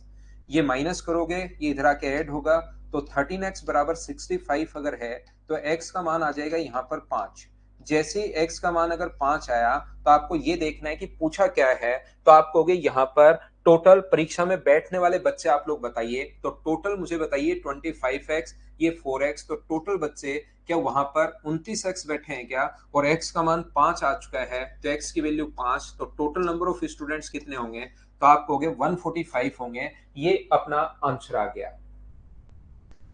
ये माइनस करोगे ये इधर आके ऐड होगा, तो 13x बराबर 65 अगर है तो x का मान आ जाएगा यहाँ पर 5। जैसे ही x का मान अगर 5 आया तो आपको ये देखना है कि पूछा क्या है। तो आप कहोगे यहाँ पर टोटल परीक्षा में बैठने वाले बच्चे आप लोग बताइए, तो टोटल मुझे बताइए 25x, ये 4x, तो टोटल बच्चे क्या वहां पर 29x बैठे हैं क्या? और x का मान 5 आ चुका है तो x की वैल्यू 5, तो टोटल नंबर ऑफ स्टूडेंट्स कितने होंगे? तो आप कहोगे 145 होंगे। ये अपना आंसर आ गया।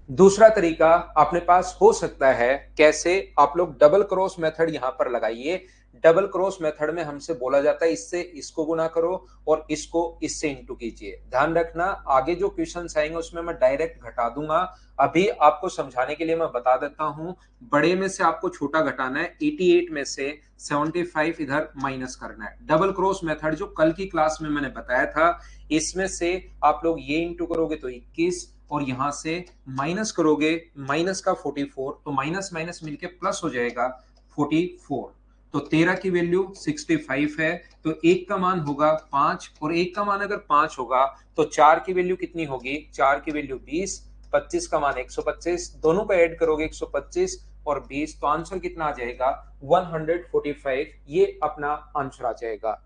दूसरा तरीका अपने पास हो सकता है, कैसे? आप लोग डबल क्रॉस मेथड यहां पर लगाइए। डबल क्रॉस मेथड में हमसे बोला जाता है इससे इसको गुना करो और इसको इससे इंटू कीजिए। ध्यान रखना आगे जो क्वेश्चंस आएंगे उसमें मैं डायरेक्ट घटा दूंगा। अभी आपको समझाने के लिए मैं बता देता हूं, बड़े में से आपको छोटा घटाना है। 88 में से 75 इधर माइनस करना है। डबल क्रॉस मेथड जो कल की क्लास में मैंने बताया था, इसमें से आप लोग ये इंटू करोगे तो 21 और यहां से माइनस करोगे, माइनस का 44, तो माइनस माइनस मिलके प्लस हो जाएगा 44। तो 13 की वैल्यू 65 है, तो एक का मान होगा 5 और एक का मान अगर 5 होगा तो 4 की वैल्यू कितनी होगी? 4 की वैल्यू 20, 25 का मान 125, दोनों को ऐड करोगे 125 और 20, तो आंसर कितना आ जाएगा? 145। ये अपना आंसर आ जाएगा।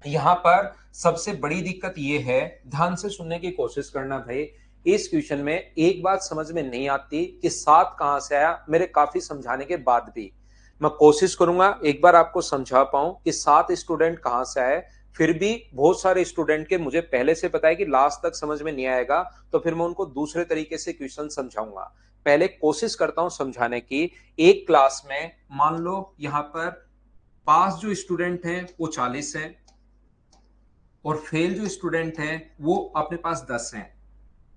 यहां पर सबसे बड़ी दिक्कत यह है, ध्यान से सुनने की कोशिश करना भाई। इस क्वेश्चन में एक बात समझ में नहीं आती कि 7 कहां से आया। मेरे काफी समझाने के बाद भी मैं कोशिश करूंगा एक बार आपको समझा पाऊं कि 7 स्टूडेंट कहां से आए। फिर भी बहुत सारे स्टूडेंट के मुझे पहले से पता है कि लास्ट तक समझ में नहीं आएगा, तो फिर मैं उनको दूसरे तरीके से क्वेश्चन समझाऊंगा। पहले कोशिश करता हूं समझाने की। एक क्लास में मान लो यहां पर पास जो स्टूडेंट हैं वो 40 हैं और फेल जो स्टूडेंट हैं वो अपने पास 10 हैं।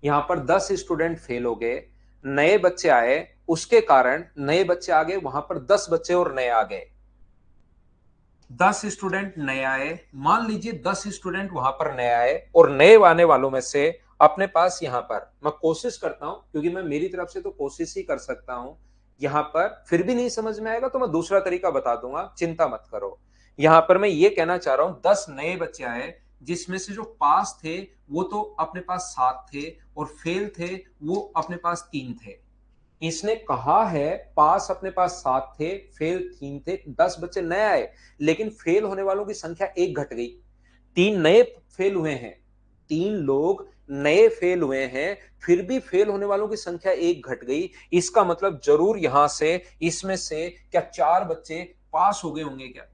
यहां पर 10 स्टूडेंट फेल हो गए, नए बच्चे आए, उसके कारण नए बच्चे आ गए, वहां पर 10 बच्चे और नए आ गए। 10 स्टूडेंट नए आए, मान लीजिए 10 स्टूडेंट वहां पर नए आए और नए आने वालों में से अपने पास यहां पर मैं कोशिश करता हूं, क्योंकि मैं मेरी तरफ से तो कोशिश ही कर सकता हूं। यहां पर फिर भी नहीं समझ में आएगा तो मैं दूसरा तरीका बता दूंगा, चिंता मत करो। यहां पर मैं ये कहना चाह रहा हूं 10 नए बच्चे आए, जिसमें से जो पास थे वो तो अपने पास 7 थे और फेल थे वो अपने पास 3 थे। इसने कहा है पास अपने पास 7 थे, फेल 3 थे, 10 बच्चे नए आए, लेकिन फेल होने वालों की संख्या एक घट गई। 3 नए फेल हुए हैं, 3 लोग नए फेल हुए हैं, फिर भी फेल होने वालों की संख्या एक घट गई। इसका मतलब जरूर यहां से इसमें से क्या 4 बच्चे पास हो गए होंगे क्या?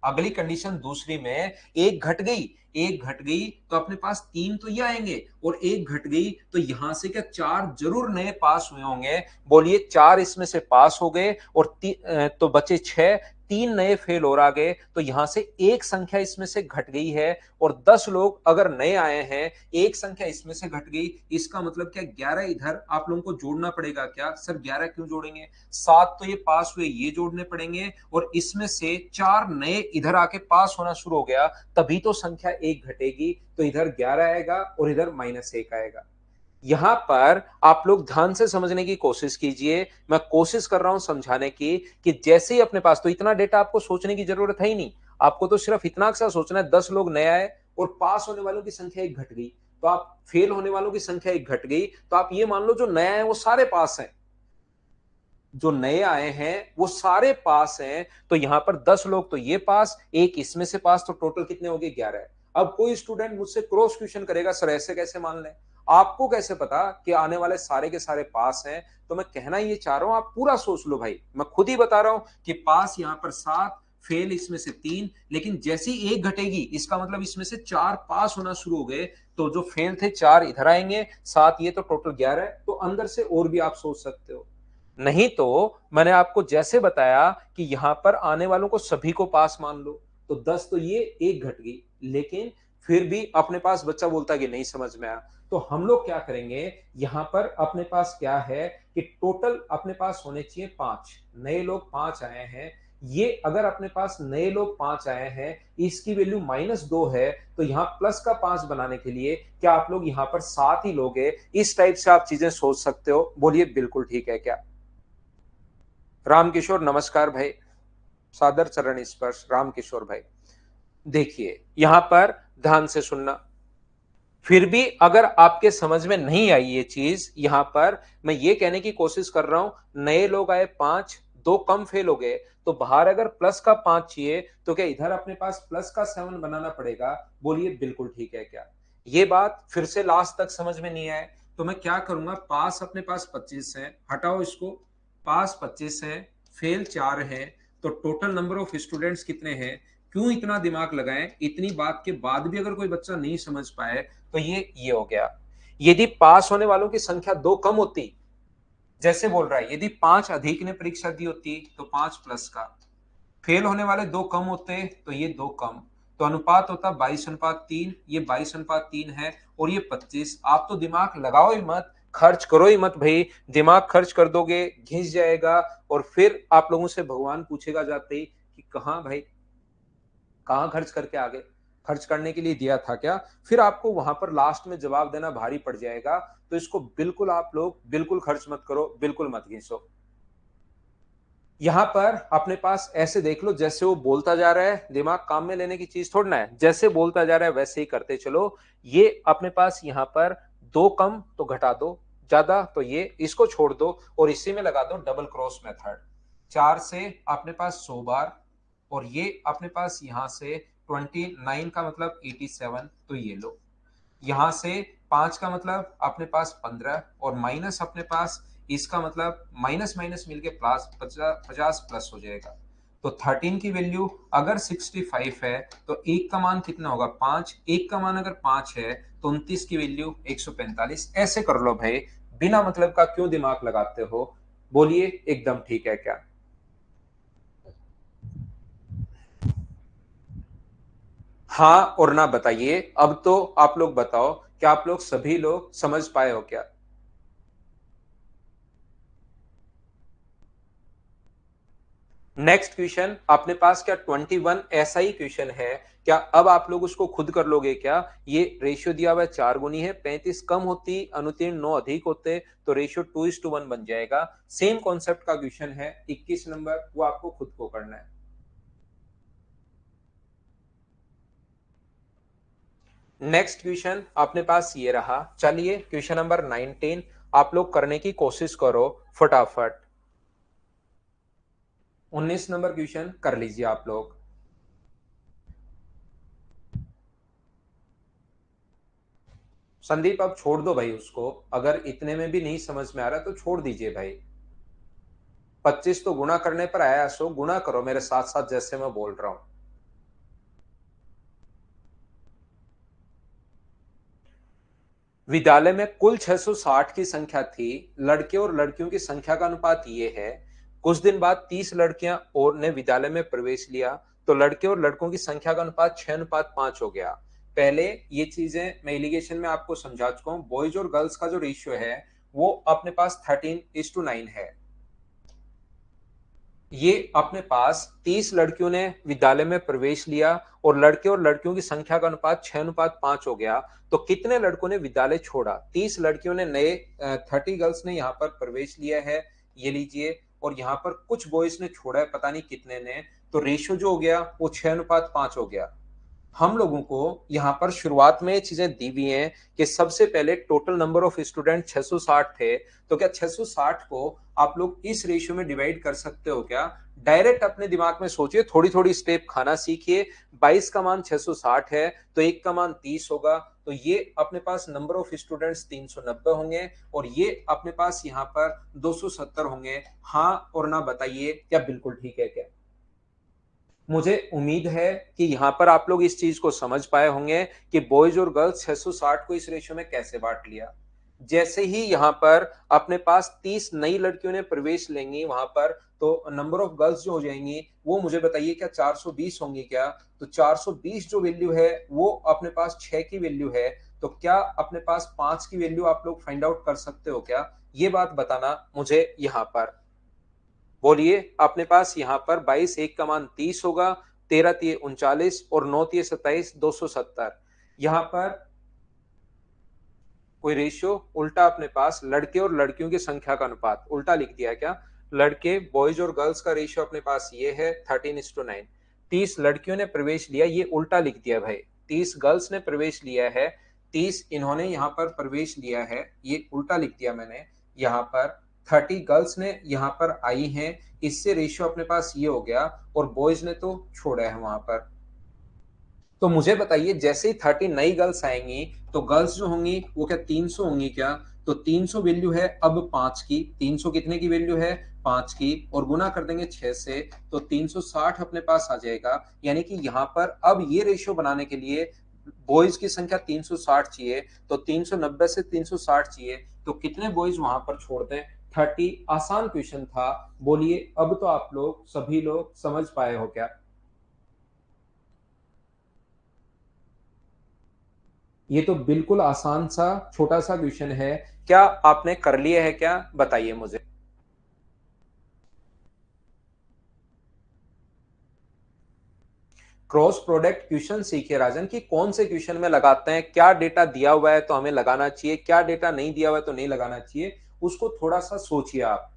अगली कंडीशन दूसरी में एक घट गई, एक घट गई तो अपने पास 3 तो ये आएंगे और एक घट गई तो यहां से क्या 4 जरूर नए पास हुए होंगे। बोलिए 4 इसमें से पास हो गए और तो बचे 6, 3 नए फेल और आ गए, तो यहां से एक संख्या इसमें से घट गई है। और 10 लोग अगर नए आए हैं, एक संख्या इसमें से घट गई, इसका मतलब क्या 11 इधर आप लोगों को जोड़ना पड़ेगा क्या? सर 11 क्यों जोड़ेंगे? 7 तो ये पास हुए, ये जोड़ने पड़ेंगे और इसमें से 4 नए इधर आके पास होना शुरू हो गया, तभी तो संख्या एक घटेगी। तो इधर 11 आएगा और इधर -1 आएगा। यहां पर आप लोग ध्यान से समझने की कोशिश कीजिए। मैं कोशिश कर रहा हूं समझाने की कि जैसे ही अपने पास, तो इतना डेटा आपको सोचने की जरूरत है ही नहीं। आपको तो सिर्फ इतना अक्सर सोचना है 10 लोग नए आए और पास होने वालों की संख्या एक घट गई, तो आप फेल होने वालों की संख्या एक घट गई, तो आप ये मान लो जो नया है वो सारे पास हैं, जो नए आए हैं वो सारे पास हैं। तो यहां पर 10 लोग तो ये पास, एक इसमें से पास, तो टोटल कितने हो गए? 11। अब कोई स्टूडेंट मुझसे क्रॉस क्वेश्चन करेगा, सर ऐसे कैसे मान लें? आपको कैसे पता कि आने वाले सारे के सारे पास हैं? तो मैं कहना ये चाह रहा हूं आप पूरा सोच लो भाई। मैं खुद ही बता रहा हूं कि पास यहां पर 7, फेल इसमें से 3, लेकिन जैसी एक घटेगी इसका मतलब इसमें से 4 पास होना शुरू हो गए, तो जो फेल थे 4 इधर आएंगे, 7 ये, तो टोटल 11 है। तो अंदर से और भी आप सोच सकते हो। नहीं तो मैंने आपको जैसे बताया कि यहां पर आने वालों को सभी को पास मान लो, तो 10 तो ये एक घट गई, लेकिन फिर भी अपने पास बच्चा बोलता कि नहीं समझ में आया। तो हम लोग क्या करेंगे, यहां पर अपने पास क्या है कि टोटल अपने पास होने चाहिए 5 नए लोग, 5 आए हैं। ये अगर अपने पास नए लोग 5 आए हैं, इसकी वैल्यू -2 है, तो यहां प्लस का 5 बनाने के लिए क्या आप लोग यहां पर 7 ही लोगे? इस टाइप से आप चीजें सोच सकते हो। बोलिए बिल्कुल ठीक है क्या? रामकिशोर नमस्कार भाई, सादर चरण स्पर्श रामकिशोर भाई। देखिए यहां पर ध्यान से सुनना, फिर भी अगर आपके समझ में नहीं आई ये चीज, यहां पर मैं ये कहने की कोशिश कर रहा हूं नए लोग आए 5, दो कम फेल हो गए, तो बाहर अगर प्लस का 5 चाहिए तो क्या इधर अपने पास प्लस का 7 बनाना पड़ेगा? बोलिए बिल्कुल ठीक है क्या? ये बात फिर से लास्ट तक समझ में नहीं आए तो मैं क्या करूंगा, पास अपने पास 25 है, हटाओ इसको, पास 25 है, फेल 4 है, तो टोटल नंबर ऑफ स्टूडेंट्स कितने हैं? क्यों इतना दिमाग लगाएं? इतनी बात के बाद भी अगर कोई बच्चा नहीं समझ पाए तो ये हो गया। यदि पास होने वालों की संख्या दो कम होती, जैसे बोल रहा है यदि 5 अधिक ने परीक्षा दी होती तो 5 प्लस का, फेल होने वाले दो कम होते तो ये दो कम, तो अनुपात होता 22:3, ये 22:3 है, और ये 25। आप तो दिमाग लगाओ ही मत, खर्च करो ही मत भाई, दिमाग खर्च कर दोगे घिस जाएगा, और फिर आप लोगों से भगवान पूछेगा जाते ही कि कहाँ भाई, कहाँ खर्च करके आ गए, खर्च करने के लिए दिया था क्या? फिर आपको वहां पर लास्ट में जवाब देना भारी पड़ जाएगा। तो इसको बिल्कुल आप लोग बिल्कुल खर्च मत करो, बिल्कुल मत घिसो। यहां पर अपने पास ऐसे देख लो, जैसे वो बोलता जा रहा है, दिमाग काम में लेने की चीज थोड़ा ना है, जैसे बोलता जा रहा है वैसे ही करते चलो। ये अपने पास यहां पर दो कम तो घटा दो, ज्यादा तो ये इसको छोड़ दो, और इसी में लगा दो डबल क्रॉस मेथड। 4 से अपने पास 100 बार, और ये अपने पास यहां से 29 का मतलब 87, तो ये लो। यहां से 5 का मतलब अपने पास 15, और माइनस अपने पास इसका मतलब माइनस माइनस मिलके प्लस 50 प्लस हो जाएगा। तो 13 की वैल्यू अगर 65 है तो एक का मान कितना होगा? 5। एक का मान अगर 5 है तो 29 की वैल्यू 145। ऐसे कर लो भाई, बिना मतलब का क्यों दिमाग लगाते हो? बोलिए एकदम ठीक है क्या? हाँ और ना बताइए। अब तो आप लोग बताओ, क्या आप लोग सभी लोग समझ पाए हो क्या? नेक्स्ट क्वेश्चन अपने पास क्या 21 ऐसा ही क्वेश्चन है क्या? अब आप लोग उसको खुद कर लोगे क्या? ये रेशियो दिया हुआ है 4 गुनी है, 35 कम होती, अनुतीर्ण 9 अधिक होते, तो रेशियो 2:1 बन जाएगा। सेम कॉन्सेप्ट का क्वेश्चन है 21 नंबर, वो आपको खुद को करना है। नेक्स्ट क्वेश्चन अपने पास ये रहा, चलिए क्वेश्चन नंबर 19 आप लोग करने की कोशिश करो फटाफट। 19 नंबर क्वेश्चन कर लीजिए आप लोग। संदीप अब छोड़ दो भाई उसको, अगर इतने में भी नहीं समझ में आ रहा तो छोड़ दीजिए भाई। 25 तो गुणा करने पर आया, सो गुणा करो मेरे साथ साथ जैसे मैं बोल रहा हूं। विद्यालय में कुल 660 की संख्या थी, लड़के और लड़कियों की संख्या का अनुपात ये है। कुछ दिन बाद 30 लड़कियां और ने विद्यालय में प्रवेश लिया, तो लड़के और लड़कों की संख्या का अनुपात 6:5 हो गया। पहले ये चीजें मैं एलिगेशन में आपको समझा चुका हूं, बॉयज और गर्ल्स का जो रेशियो है वो अपने पास 13:9 है। ये अपने पास 30 लड़कियों ने विद्यालय में प्रवेश लिया और लड़के और लड़कियों की संख्या का अनुपात 6:5 हो गया, तो कितने लड़कों ने विद्यालय छोड़ा? 30 लड़कियों ने नए 30 गर्ल्स ने यहाँ पर प्रवेश लिया है, ये लीजिए, और यहाँ पर कुछ बॉयज ने छोड़ा है, पता नहीं कितने ने, तो रेशियो जो हो गया वो 6:5 हो गया। हम लोगों को यहाँ पर शुरुआत में ये चीजें दी हुई हैं कि सबसे पहले टोटल नंबर ऑफ स्टूडेंट 660 थे, तो क्या 660 को आप लोग इस रेशियो में डिवाइड कर सकते हो क्या? डायरेक्ट अपने दिमाग में सोचिए, थोड़ी थोड़ी स्टेप खाना सीखिए। 22 का मान 660 है तो एक का मान 30 होगा, तो ये अपने पास नंबर ऑफ स्टूडेंट्स 390 होंगे, और ये अपने पास यहाँ पर 270 होंगे। हाँ और ना बताइए, क्या बिल्कुल ठीक है क्या? मुझे उम्मीद है कि यहां पर आप लोग इस चीज को समझ पाए होंगे कि बॉयज और गर्ल्स 660 को इस रेशियो में कैसे बांट लिया। जैसे ही यहां पर अपने पास 30 नई लड़कियों ने प्रवेश लेंगी वहां पर, तो नंबर ऑफ गर्ल्स जो हो जाएंगी वो मुझे बताइए क्या 420 होंगी क्या? तो 420 जो वैल्यू है वो अपने पास 6 की वैल्यू है, तो क्या अपने पास 5 की वैल्यू आप लोग फाइंड आउट कर सकते हो क्या? ये बात बताना मुझे यहां पर। बोलिए अपने पास यहाँ पर 22, एक का मान 30 होगा, 13 तिये 39 और 9 तिये 27, 270। यहाँ पर कोई रेशियो उल्टा अपने पास लड़के और लड़कियों की संख्या का अनुपात उल्टा लिख दिया क्या? लड़के बॉयज और गर्ल्स का रेशियो अपने पास ये है 13:9। 30 लड़कियों ने प्रवेश लिया, ये उल्टा लिख दिया भाई। 30 गर्ल्स ने प्रवेश लिया है, 30 इन्होंने यहाँ पर प्रवेश लिया है, ये उल्टा लिख दिया मैंने यहाँ पर। 30 गर्ल्स ने यहाँ पर आई हैं, इससे रेशियो अपने पास ये हो गया, और बॉयज ने तो छोड़ा है वहां पर। तो मुझे बताइए, जैसे ही 30 नई गर्ल्स आएंगी तो गर्ल्स जो होंगी वो क्या 300 होंगी क्या? तो 300 वैल्यू है अब 5 की, 300 कितने की वैल्यू है? 5 की, और गुना कर देंगे 6 से, तो 360 अपने पास आ जाएगा। यानी कि यहाँ पर अब ये रेशियो बनाने के लिए बॉयज की संख्या 360 चाहिए, तो 390 से 360 चाहिए, तो कितने बॉयज वहां पर छोड़ दें? 30। आसान क्वेश्चन था। बोलिए, अब तो आप लोग सभी लोग समझ पाए हो क्या? ये तो बिल्कुल आसान सा छोटा सा क्वेश्चन है। क्या आपने कर लिया है क्या? बताइए मुझे। क्रॉस प्रोडक्ट क्वेश्चन सीखिए राजन, कि कौन से क्वेश्चन में लगाते हैं, क्या डेटा दिया हुआ है तो हमें लगाना चाहिए, क्या डेटा नहीं दिया हुआ है तो नहीं लगाना चाहिए, उसको थोड़ा सा सोचिए आप।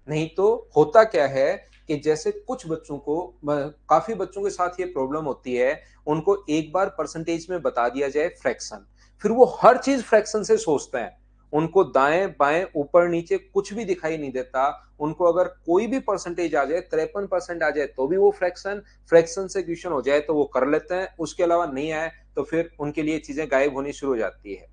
नहीं तो होता क्या है कि जैसे कुछ बच्चों को, काफी बच्चों के साथ ये प्रॉब्लम होती है, उनको एक बार परसेंटेज में बता दिया जाए फ्रैक्शन, फिर वो हर चीज फ्रैक्शन से सोचते हैं। उनको दाएं बाएं ऊपर नीचे कुछ भी दिखाई नहीं देता। उनको अगर कोई भी परसेंटेज आ जाए, 53% आ जाए तो भी वो फ्रैक्शन, फ्रैक्शन से क्वेश्चन हो जाए तो वो कर लेते हैं, उसके अलावा नहीं आए तो फिर उनके लिए चीजें गायब होनी शुरू हो जाती है।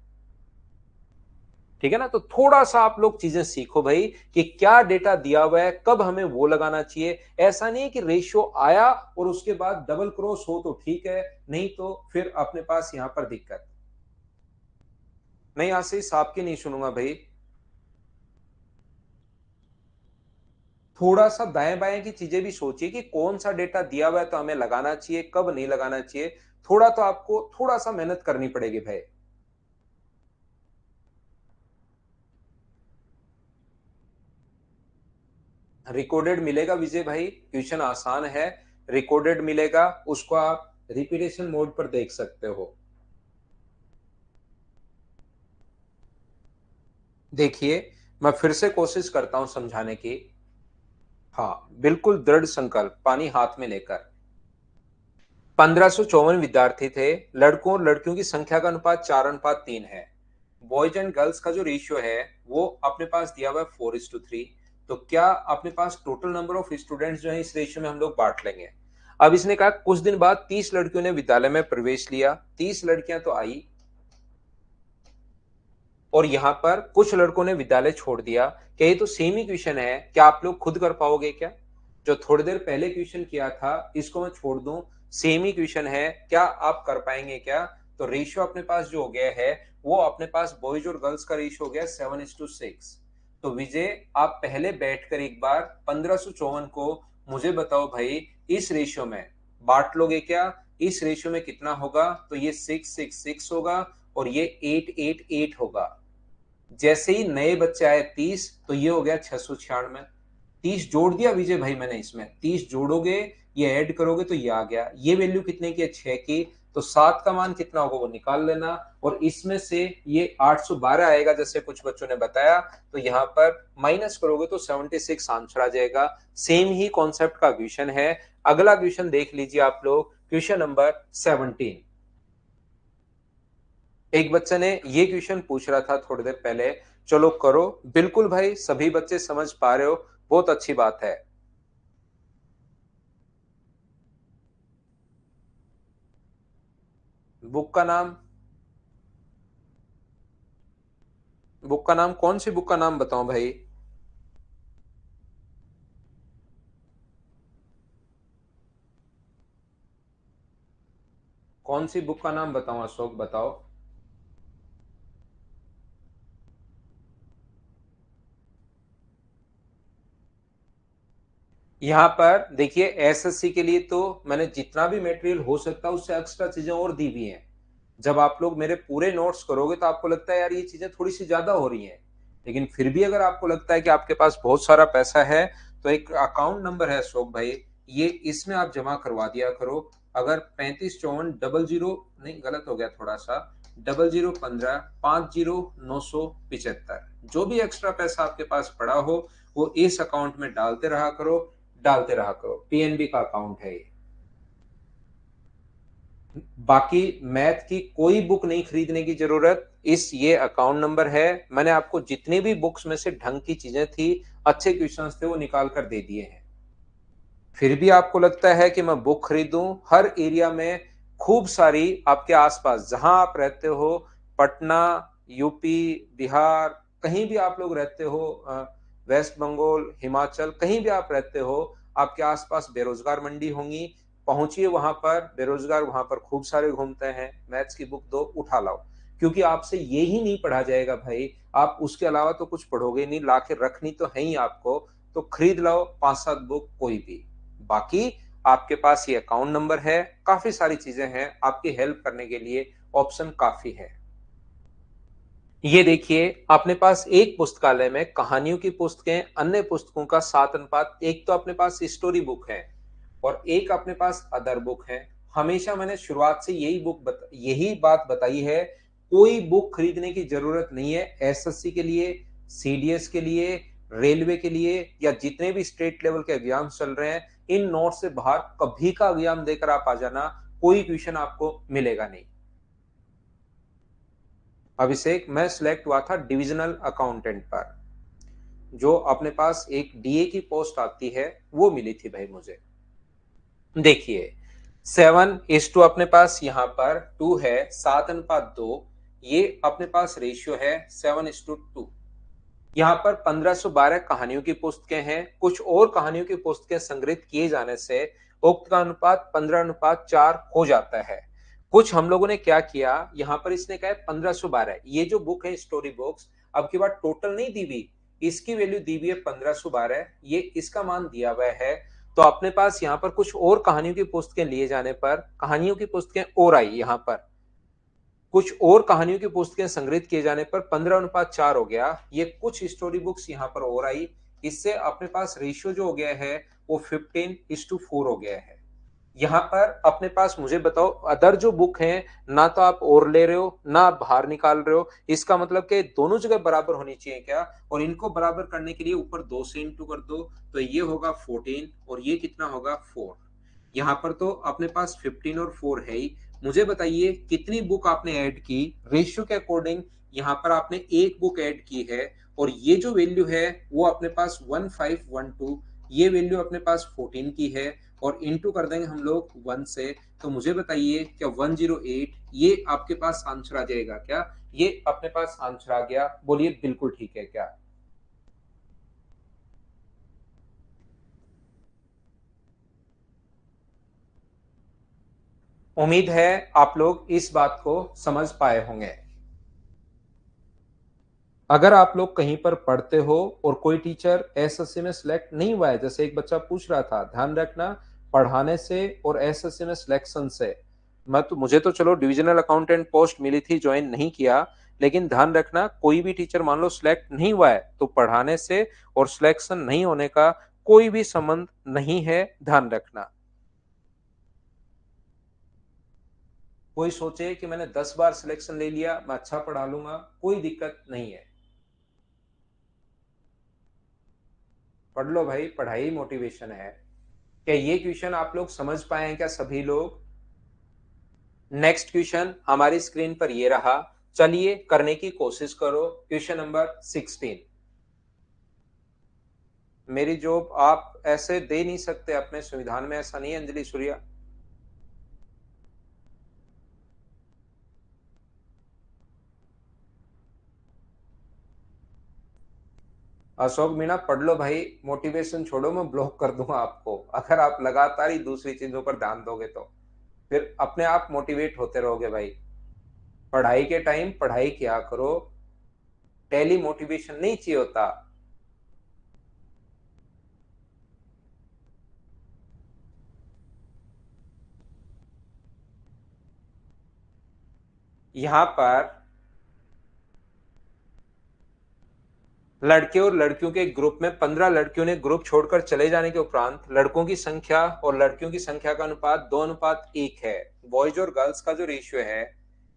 ठीक है ना? तो थोड़ा सा आप लोग चीजें सीखो भाई, कि क्या डेटा दिया हुआ है, कब हमें वो लगाना चाहिए। ऐसा नहीं है कि रेशियो आया और उसके बाद डबल क्रॉस हो तो ठीक है, नहीं तो फिर अपने पास यहां पर दिक्कत। नहीं, आशीष आपकी नहीं सुनूंगा भाई। थोड़ा सा दाएं बाएं की चीजें भी सोचिए, कि कौन सा डेटा दिया हुआ है तो हमें लगाना चाहिए, कब नहीं लगाना चाहिए। थोड़ा तो आपको थोड़ा सा मेहनत करनी पड़ेगी भाई। रिकॉर्डेड मिलेगा विजय भाई, क्वेश्चन आसान है। रिकॉर्डेड मिलेगा, उसको आप रिपीटेशन मोड पर देख सकते हो। देखिए, मैं फिर से कोशिश करता हूं समझाने की। हाँ, बिल्कुल दृढ़ संकल्प, पानी हाथ में लेकर। 1554 विद्यार्थी थे। लड़कों और लड़कियों की संख्या का अनुपात 4:3 है। बॉयज एंड गर्ल्स का जो रेशियो है वो अपने पास दिया हुआ है 4:3। तो क्या अपने पास टोटल नंबर ऑफ स्टूडेंट्स जो है इस रेशियो में हम लोग बांट लेंगे। अब इसने कहा कुछ दिन बाद 30 लड़कियों ने विद्यालय में प्रवेश लिया, 30 लड़कियां तो आई, और यहां पर कुछ लड़कों ने विद्यालय छोड़ दिया। क्या ये तो सेम ही क्वेश्चन है? क्या आप लोग खुद कर पाओगे क्या? जो थोड़ी देर पहले क्वेश्चन किया था इसको मैं छोड़ दूं, सेम ही क्वेश्चन है, क्या आप कर पाएंगे क्या? तो रेशियो अपने पास जो हो गया है, वो अपने पास बॉयज और गर्ल्स का रेशियो हो गया 7:6। तो विजय, आप पहले बैठकर एक बार 1554 को मुझे बताओ भाई, इस रेशियो में बांट लोगे क्या? इस रेशियो में कितना होगा? तो ये 666 होगा, और ये 888 होगा। जैसे ही नए बच्चे आए 30, तो ये हो गया 696। 30 जोड़ दिया विजय भाई मैंने, इसमें 30 जोड़ोगे, ये ऐड करोगे तो ये आ गया। ये वैल्यू कितने की है? 6 की। तो 7 का मान कितना होगा वो निकाल लेना, और इसमें से ये 812 आएगा जैसे कुछ बच्चों ने बताया, तो यहां पर माइनस करोगे तो 76 आंसर आ जाएगा। सेम ही कॉन्सेप्ट का क्वेश्चन है। अगला क्वेश्चन देख लीजिए आप लोग, क्वेश्चन नंबर 17। एक बच्चे ने ये क्वेश्चन पूछ रहा था थोड़ी देर पहले। चलो करो, बिल्कुल भाई, सभी बच्चे समझ पा रहे हो, बहुत अच्छी बात है। बुक का नाम, बुक का नाम कौन सी बुक का नाम बताऊं भाई? कौन सी बुक का नाम बताऊं अशोक, बताओ। यहाँ पर देखिए, एसएससी के लिए तो मैंने जितना भी मटेरियल हो सकता है उससे एक्स्ट्रा चीजें और दी हुई हैं। जब आप लोग मेरे पूरे नोट्स करोगे तो आपको लगता है यार ये चीजें थोड़ी सी ज्यादा हो रही हैं, लेकिन फिर भी अगर आपको लगता है कि आपके पास बहुत सारा पैसा है, तो एक अकाउंट नंबर है अशोक भाई, ये इसमें आप जमा करवा दिया करो। अगर 355400, नहीं गलत हो गया थोड़ा सा, 0015 50 975, जो भी एक्स्ट्रा पैसा आपके पास पड़ा हो वो इस अकाउंट में डालते रहा करो, डालते रहा करो। पीएनबी का अकाउंट है ये। बाकी मैथ की कोई बुक नहीं खरीदने की जरूरत। ये अकाउंट नंबर है, मैंने आपको जितने भी बुक्स में से ढंग की चीजें थी, अच्छे क्वेश्चंस थे, वो निकाल कर दे दिए हैं। फिर भी आपको लगता है कि मैं बुक खरीदूं? हर एरिया में खूब सारी आपके आसपास जहां आप रहते हो, पटना, यूपी, बिहार, कहीं भी आप लोग रहते हो, वेस्ट बंगाल, हिमाचल, कहीं भी आप रहते हो, आपके आसपास बेरोजगार मंडी होंगी। पहुंचिए वहां पर, बेरोजगार वहां पर खूब सारे घूमते हैं। मैथ्स की बुक दो, उठा लाओ। क्योंकि आपसे ये ही नहीं पढ़ा जाएगा भाई, आप उसके अलावा तो कुछ पढ़ोगे नहीं, लाके रखनी तो है ही आपको। तो खरीद लाओ 5-7 बुक कोई भी। बाकी आपके पास ये अकाउंट नंबर है, काफी सारी चीजें हैं आपकी हेल्प करने के लिए, ऑप्शन काफी है। ये देखिए, अपने पास एक पुस्तकालय में कहानियों की पुस्तकें, अन्य पुस्तकों का 7 अनुपात, एक तो अपने पास स्टोरी बुक है और एक अपने पास अदर बुक है। हमेशा मैंने शुरुआत से यही बात बताई है, कोई बुक खरीदने की जरूरत नहीं है एसएससी के लिए, सीडीएस के लिए, रेलवे के लिए, या जितने भी स्टेट लेवल के एग्जाम चल रहे हैं। इन नोट से बाहर कभी का एग्जाम देकर आप आ जाना, कोई क्वेश्चन आपको मिलेगा नहीं। अभिषेक, मैं सिलेक्ट हुआ था डिविजनल अकाउंटेंट पर। जो अपने पास एक डीए की पोस्ट आती है, वो मिली थी भाई मुझे। देखिए, 7:2 अपने पास यहाँ पर 2 है, 7:2। ये अपने पास रेशियो है 7:2। यहाँ पर 1512 कहानियों की पुस्तकें हैं। कुछ और कहानियों की पुस्तकें संग्रहित किए जाने से उक्त का अनुपात 15:4 हो जाता है। कुछ हम लोगों ने क्या किया, यहाँ पर इसने कहा 1512। ये जो बुक है स्टोरी बुक्स, अब की बार टोटल नहीं दी हुई, इसकी वैल्यू दी हुई है 1512, ये इसका मान दिया हुआ है। तो अपने पास यहाँ पर कुछ और कहानियों की पुस्तकें लिए जाने पर, कहानियों की पुस्तकें और आई यहाँ पर, कुछ और कहानियों की पुस्तकें संग्रहित किए जाने पर 15:4 हो गया। ये कुछ स्टोरी बुक्स यहाँ पर और आई, इससे अपने पास रेशियो जो हो गया है वो 15:4 हो गया है। यहाँ पर अपने पास, मुझे बताओ, अदर जो बुक है, ना तो आप और ले रहे हो ना आप बाहर निकाल रहे हो, इसका मतलब कि दोनों जगह बराबर होनी चाहिए क्या? और इनको बराबर करने के लिए ऊपर 2 से इंटू कर दो, तो ये होगा 14 और ये कितना होगा 4। यहाँ पर तो अपने पास 15 और 4 है ही। मुझे बताइए कितनी बुक आपने ऐड की रेशियो के अकॉर्डिंग? यहाँ पर आपने एक बुक ऐड की है, और ये जो वैल्यू है वो अपने पास 1512, ये वैल्यू अपने पास 14 की है, और इंटू कर देंगे हम लोग 1 से। तो मुझे बताइए क्या 108 ये आपके पास आंसर आ जाएगा क्या? ये अपने पास आंसर आ गया, बोलिए बिल्कुल ठीक है क्या? उम्मीद है आप लोग इस बात को समझ पाए होंगे। अगर आप लोग कहीं पर पढ़ते हो और कोई टीचर एसएससी में सिलेक्ट नहीं हुआ है, जैसे एक बच्चा पूछ रहा था, ध्यान रखना, पढ़ाने से और एसएससी में सिलेक्शन से, मुझे तो चलो डिविजनल अकाउंटेंट पोस्ट मिली थी, ज्वाइन नहीं किया, लेकिन ध्यान रखना, कोई भी टीचर मान लो सिलेक्ट नहीं हुआ है तो पढ़ाने से और सिलेक्शन नहीं होने का कोई भी संबंध नहीं है, ध्यान रखना। कोई सोचे कि मैंने 10 बार सिलेक्शन ले लिया, मैं अच्छा पढ़ा लूंगा, कोई दिक्कत नहीं है। पढ़ लो भाई, पढ़ाई मोटिवेशन है। क्या ये क्वेश्चन आप लोग समझ पाए हैं क्या सभी लोग? नेक्स्ट क्वेश्चन हमारी स्क्रीन पर ये रहा, चलिए करने की कोशिश करो। Question number 16। मेरी जॉब आप ऐसे दे नहीं सकते अपने संविधान में, ऐसा नहीं है अंजलि सूर्या। अशोक मीणा, पढ़ लो भाई, मोटिवेशन छोड़ो, मैं ब्लॉक कर दूंगा आपको अगर आप लगातार ही दूसरी चीजों पर ध्यान दोगे तो। फिर अपने आप मोटिवेट होते रहोगे भाई। पढ़ाई के टाइम पढ़ाई किया करो, डेली मोटिवेशन नहीं चाहिए होता। यहाँ पर लड़के और लड़कियों के ग्रुप में 15 लड़कियों ने ग्रुप छोड़कर चले जाने के उपरांत लड़कों की संख्या और लड़कियों की संख्या का अनुपात 2:1 है। बॉयज और गर्ल्स का जो रेशियो है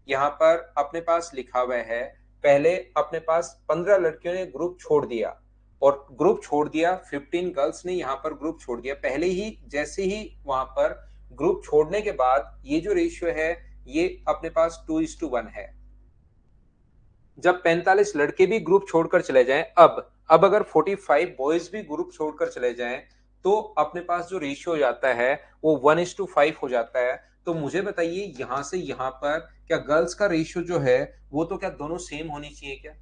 यहाँ पर अपने पास लिखा हुआ है, पहले अपने पास 15 लड़कियों ने ग्रुप छोड़ दिया, और ग्रुप छोड़ दिया 15 गर्ल्स ने यहाँ पर ग्रुप छोड़ दिया, पहले ही जैसे ही वहां पर ग्रुप छोड़ने के बाद ये जो रेशियो है ये अपने पास 2:1 है। जब 45 लड़के भी ग्रुप छोड़कर चले जाएं, अब अगर 45 बॉयज भी ग्रुप छोड़कर चले जाएं, तो अपने पास जो रेशियो हो जाता है वो 1:5 हो जाता है। तो मुझे बताइए यहां से यहां पर क्या गर्ल्स का रेशियो जो है वो तो क्या दोनों सेम होनी चाहिए क्या?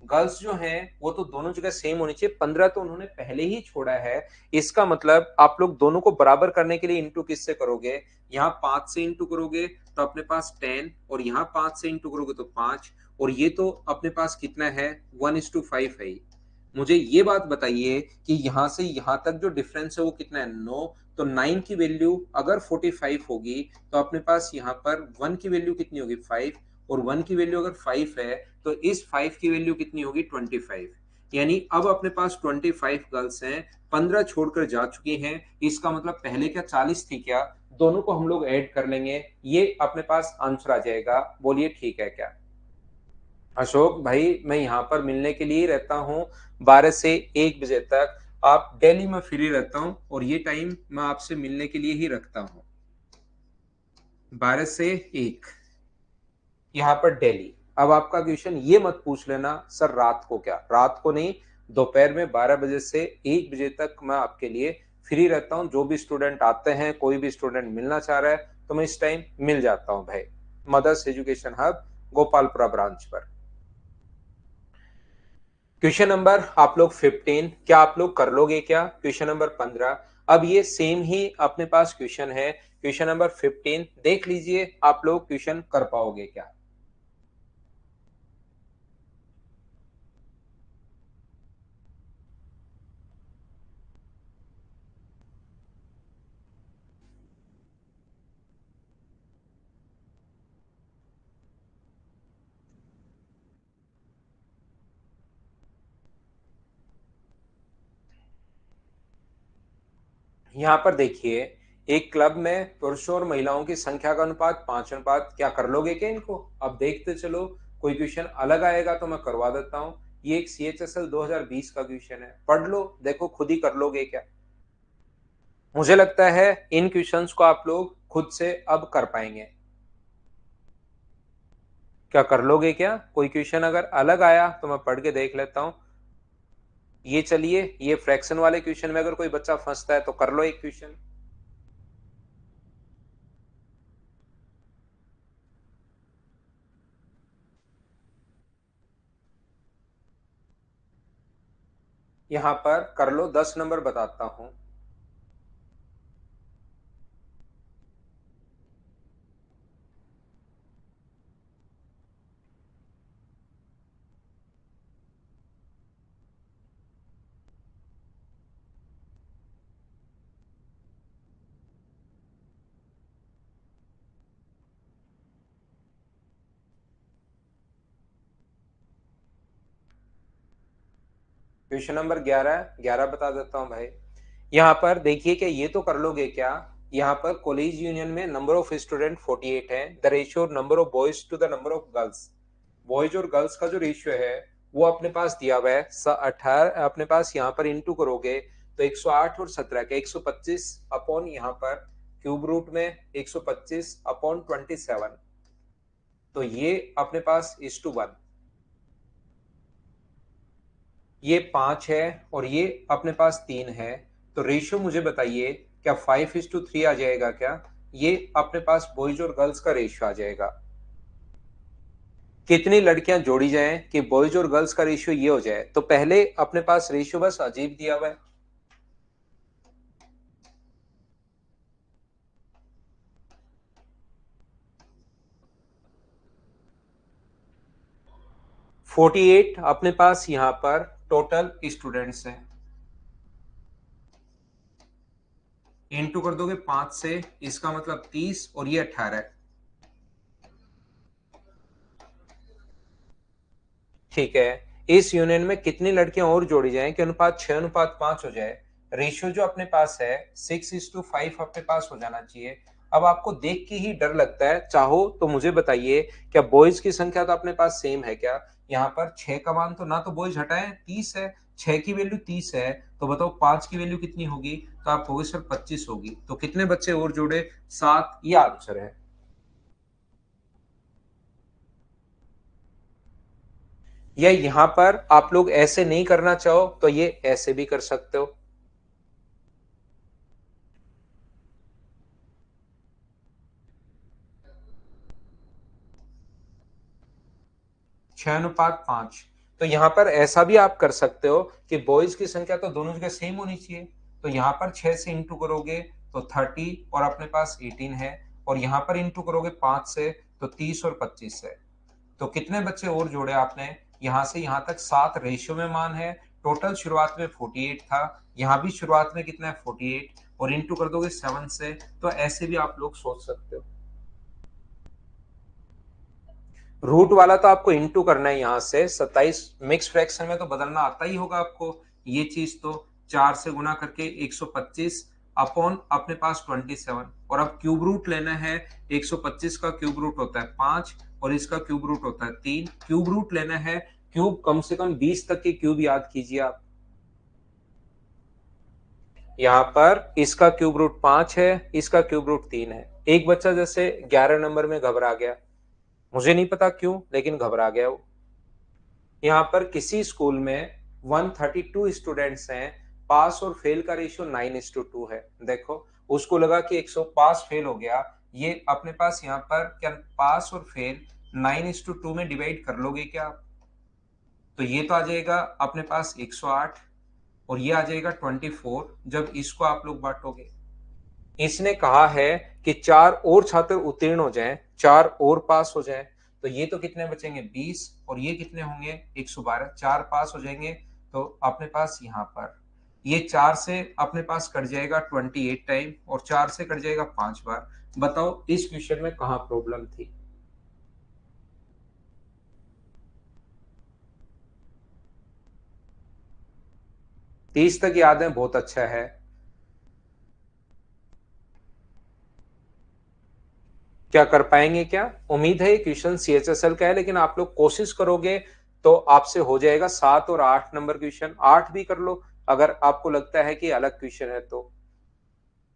गर्ल्स जो हैं वो तो दोनों जगह सेम होनी चाहिए। 15 तो उन्होंने पहले ही छोड़ा है। इसका मतलब आप लोग दोनों को बराबर करने के लिए इंटू किससे करोगे? यहाँ 5 से इंटू करोगे तो अपने पास 10, और यहाँ 5 से इंटू करोगे तो 5, और ये तो अपने पास कितना है 1:5 है। मुझे ये बात बताइए कि यहां से यहां तक जो डिफरेंस है वो कितना है 9। तो 9 की वैल्यू अगर 45 होगी तो अपने पास यहाँ पर 1 की वैल्यू कितनी होगी 5, और 1 की वैल्यू अगर 5 है तो इस 5 की वैल्यू कितनी होगी 25। यानी अब अपने पास 25 गर्ल्स हैं, 15 छोड़कर जा चुकी हैं। इसका मतलब पहले क्या 40 थी क्या? दोनों को हम लोग ऐड कर लेंगे, ये अपने पास आंसर आ जाएगा। बोलिए ठीक है क्या? अशोक भाई मैं यहाँ पर मिलने के लिए ही रहता हूँ 12 से 1 बजे तक। आप डेली में फ्री रहता हूँ और ये टाइम मैं आपसे मिलने के लिए ही रखता हूँ, 12 से 1 यहाँ पर डेली। अब आपका क्वेश्चन ये मत पूछ लेना सर रात को क्या, रात को नहीं, दोपहर में 12 बजे से 1 बजे तक मैं आपके लिए फ्री रहता हूँ। जो भी स्टूडेंट आते हैं, कोई भी स्टूडेंट मिलना चाह रहा है तो मैं इस टाइम मिल जाता हूँ भाई। Mother's Education Hub, Gopalpura branch पर। क्वेश्चन नंबर आप लोग 15, क्या आप लोग कर लोगे क्या? क्वेश्चन नंबर 15, अब ये सेम ही अपने पास क्वेश्चन है। क्वेश्चन नंबर 15 देख लीजिए, आप लोग क्वेश्चन कर पाओगे क्या? यहाँ पर देखिए, एक क्लब में पुरुषों और महिलाओं की संख्या का अनुपात 5 अनुपात, क्या कर लोगे क्या इनको? अब देखते चलो, कोई क्वेश्चन अलग आएगा तो मैं करवा देता हूँ। ये एक CHSL 2020 का क्वेश्चन है, पढ़ लो, देखो खुद ही कर लोगे क्या। मुझे लगता है इन क्वेश्चंस को आप लोग खुद से अब कर पाएंगे। क्या कर लोगे क्या? कोई क्वेश्चन अगर अलग आया तो मैं पढ़ के देख लेता हूँ। ये चलिए, ये फ्रैक्शन वाले क्वेश्चन में अगर कोई बच्चा फंसता है तो कर लो एक क्वेश्चन। यहां पर कर लो, 10 नंबर बताता हूं। क्वेश्चन नंबर 11 बता देता हूं भाई। यहाँ पर देखिए कि ये तो कर लोगे क्या। यहाँ पर कॉलेज यूनियन में नंबर ऑफ स्टूडेंट 48 है। The ratio number of boys to the number of girls, boys और गर्ल्स का जो रेशियो है वो अपने पास दिया हुआ है 18। अपने पास यहाँ पर इंटू करोगे तो 108 और 17 के 125 अपॉन यहाँ पर क्यूब रूट में 125 अपॉन 27। तो ये अपने पास is to 1, ये 5 है और ये अपने पास 3 है। तो रेशियो मुझे बताइए क्या 5:3 आ जाएगा क्या? ये अपने पास बॉयज और गर्ल्स का रेशियो आ जाएगा। कितनी लड़कियां जोड़ी जाएं कि बॉयज और गर्ल्स का रेशियो ये हो जाए? तो पहले अपने पास रेशियो बस अजीब दिया हुआ है। 48 अपने पास यहाँ पर टोटल स्टूडेंट्स हैं, इंटू कर दोगे 5 से, इसका मतलब 30, और ये 18 है। ठीक है, इस यूनियन में कितनी लड़कियां और जोड़ी जाएं कि अनुपात 6:5 हो जाए? रेशियो जो अपने पास है 6:5 अपने पास हो जाना चाहिए। अब आपको देख के ही डर लगता है, चाहो तो मुझे बताइए क्या बॉयज की संख्या तो अपने पास सेम है क्या? यहाँ पर 6 का मान तो ना तो बॉयज हटाए 30 है, 6 की वैल्यू 30 है, तो बताओ 5 की वैल्यू कितनी होगी? तो आप कहोगे सर 25 होगी। तो कितने बच्चे और जोड़े? 7, ये आंसर है। या यहां पर आप लोग ऐसे नहीं करना चाहो तो ये ऐसे भी कर सकते हो। 6:5। तो यहां पर ऐसा भी आप कर सकते हो कि बॉयज की संख्या तो दोनों जगह सेम होनी चाहिए। तो यहां पर 6 से इंटू करोगे तो 30 और अपने पास 18 है, और यहां पर इंटू करोगे 5 से तो 30 और 25 है। तो कितने बच्चे और जोड़े आपने? यहां से यहां तक 7 रेशियो में मान है। टोटल शुरुआत में 48 था, यहां भी शुरुआत में कितना है? 48, और इंटू कर दोगे 7 से। तो ऐसे भी आप लोग सोच सकते हो। रूट वाला तो आपको इंटू करना है यहां से 27, मिक्स फ्रैक्शन में तो बदलना आता ही होगा आपको। ये चीज तो 4 से गुना करके 125 अपॉन अपने पास 27, और अब क्यूब रूट लेना है। 125 का क्यूब रूट होता है 5, और इसका क्यूब रूट होता है 3। क्यूब रूट लेना है, क्यूब कम से कम 20 तक के क्यूब याद कीजिए आप। यहाँ पर इसका क्यूब रूट 5 है, इसका क्यूब रूट 3 है। एक बच्चा जैसे 11 नंबर में घबरा गया, मुझे नहीं पता क्यों, लेकिन घबरा गया वो। यहाँ पर किसी स्कूल में 132 स्टूडेंट्स हैं, पास और फेल का रेशियो 9:2 है। देखो, उसको लगा कि 100 पास फेल हो गया। ये अपने पास यहाँ पर क्या पास और फेल 9:2 में डिवाइड कर लोगे क्या आप? तो ये तो आ जाएगा अपने पास 108, और ये आ जाएगा 24 जब इसको आप लोग बांटोगे। इसने कहा है कि 4 और छात्र उत्तीर्ण हो जाएं, 4 और पास हो जाएं। तो ये तो कितने बचेंगे? 20, और ये कितने होंगे? 112। 4 पास हो जाएंगे तो अपने पास यहाँ पर ये 4 से अपने पास कट जाएगा 28 टाइम, और 4 से कट जाएगा 5 बार। बताओ इस क्वेश्चन में कहाँ प्रॉब्लम थी? 30 तक याद है, बहुत अच्छा है। क्या कर पाएंगे क्या? उम्मीद है ये क्वेश्चन सीएचएसएल का है, लेकिन आप लोग कोशिश करोगे तो आपसे हो जाएगा। 7 और 8 नंबर क्वेश्चन, 8 भी कर लो अगर आपको लगता है कि अलग क्वेश्चन है तो।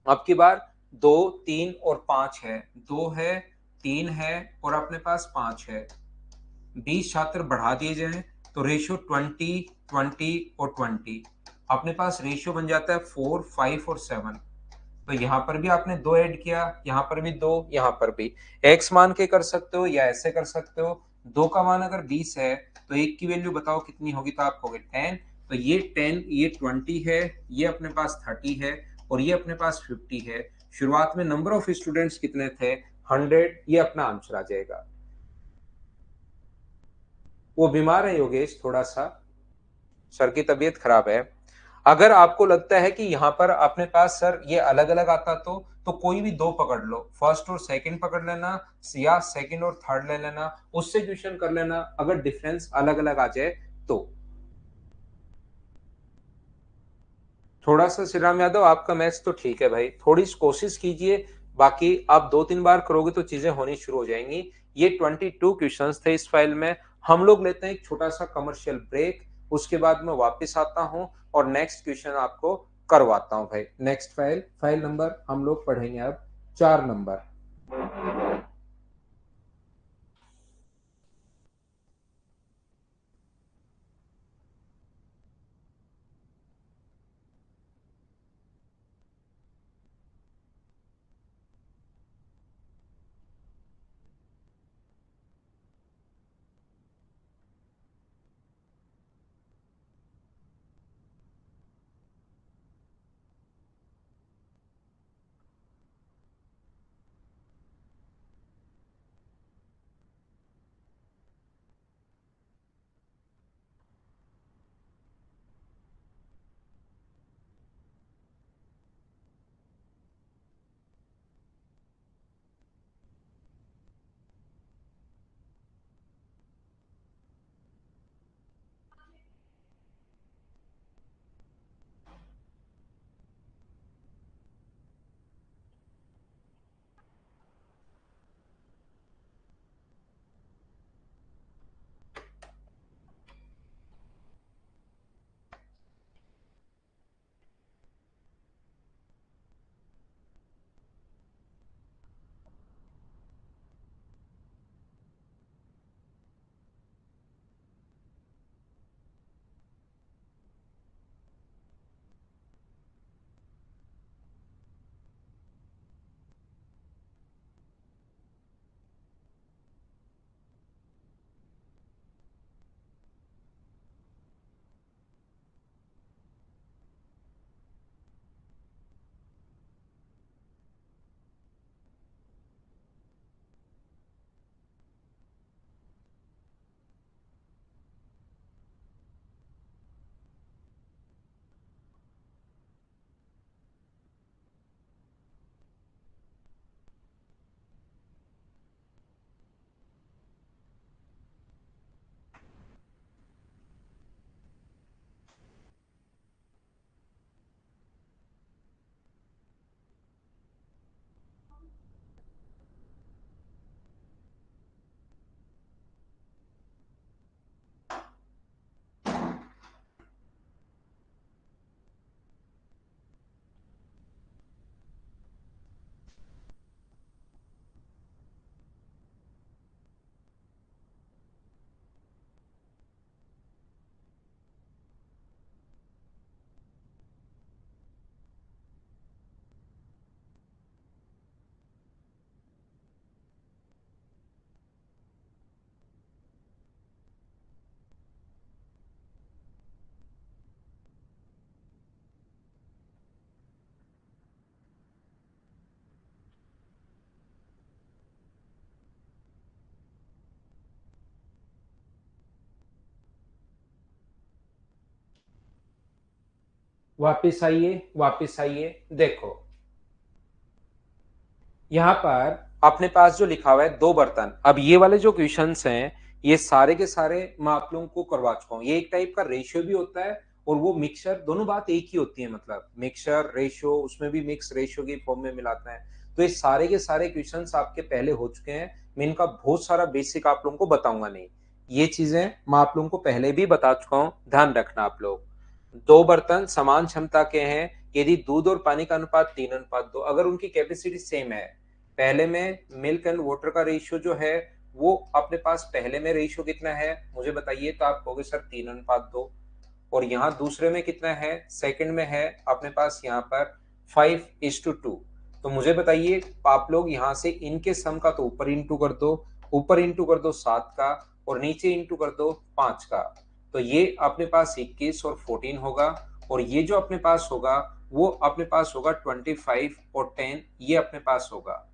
अब की बार 2, 3 और 5 है। 2 है, 3 है, और अपने पास 5 है। 20 छात्र बढ़ा दिए जाएं तो रेशियो 20, 20 और 20, अपने पास रेशियो बन जाता है 4, 5 और 7। तो यहाँ पर भी आपने 2 ऐड किया, यहाँ पर भी 2, यहाँ पर भी। एक्स मान के कर सकते हो या ऐसे कर सकते हो। 2 का मान अगर 20 है तो एक की वैल्यू बताओ कितनी होगी? तो आप कहोगे 10। तो ये 10, ये 20 है, ये अपने पास 30 है, और ये अपने पास 50 है। शुरुआत में नंबर ऑफ स्टूडेंट्स कितने थे? 100। ये अपना आंसर आ जाएगा। वो बीमार है योगेश थोड़ा सा, सर की तबीयत खराब है। अगर आपको लगता है कि यहाँ पर अपने पास सर ये अलग अलग आता तो कोई भी दो पकड़ लो, फर्स्ट और सेकंड पकड़ लेना, या सेकंड और थर्ड ले लेना, उससे क्वेश्चन कर लेना अगर डिफरेंस अलग अलग आ जाए तो। थोड़ा सा श्रीराम यादव, आपका मैथ्स तो ठीक है भाई, थोड़ी कोशिश कीजिए। बाकी आप 2-3 बार करोगे तो चीजें होनी शुरू हो जाएंगी। ये 22 क्वेश्चंस थे इस फाइल में। हम लोग लेते हैं एक छोटा सा कमर्शियल ब्रेक, उसके बाद मैं वापस आता हूं और नेक्स्ट क्वेश्चन आपको करवाता हूं भाई। नेक्स्ट फाइल, फाइल नंबर हम लोग पढ़ेंगे अब 4 नंबर। वापिस आइए, देखो यहाँ पर अपने पास जो लिखा हुआ है दो बर्तन। अब ये वाले जो क्वेश्चंस हैं ये सारे के सारे मैं आप लोगों को करवा चुका हूँ। ये एक टाइप का रेशियो भी होता है और वो मिक्सचर, दोनों बात एक ही होती है, मतलब मिक्सचर रेशियो, उसमें भी मिक्स रेशियो की फॉर्म में मिलाते हैं। तो ये सारे के सारे क्वेश्चंस आपके पहले हो चुके हैं। मैं इनका बहुत सारा बेसिक आप लोगों को बताऊंगा नहीं, ये चीजें मैं आप लोगों को पहले भी बता चुका हूँ, ध्यान रखना आप लोग। दो बर्तन समान क्षमता के हैं यदि दूध और पानी का अनुपात 3:2, अगर उनकी कैपेसिटी सेम है। पहले में मिल्क एंड वाटर का रेशियो जो है वो अपने पास पहले में रेशियो कितना है मुझे बताइए, तो आप कहोगे सर 3:2। और यहाँ दूसरे में कितना है, सेकंड में है अपने पास यहाँ पर 5:2। तो मुझे बताइए आप लोग यहाँ से इनके सम का तो ऊपर इंटू कर दो, ऊपर इंटू कर दो 7 का, और नीचे इंटू कर दो 5 का। तो ये अपने पास 21 और 14 होगा, और ये जो अपने पास होगा वो अपने पास होगा 25 और 10, ये अपने पास होगा।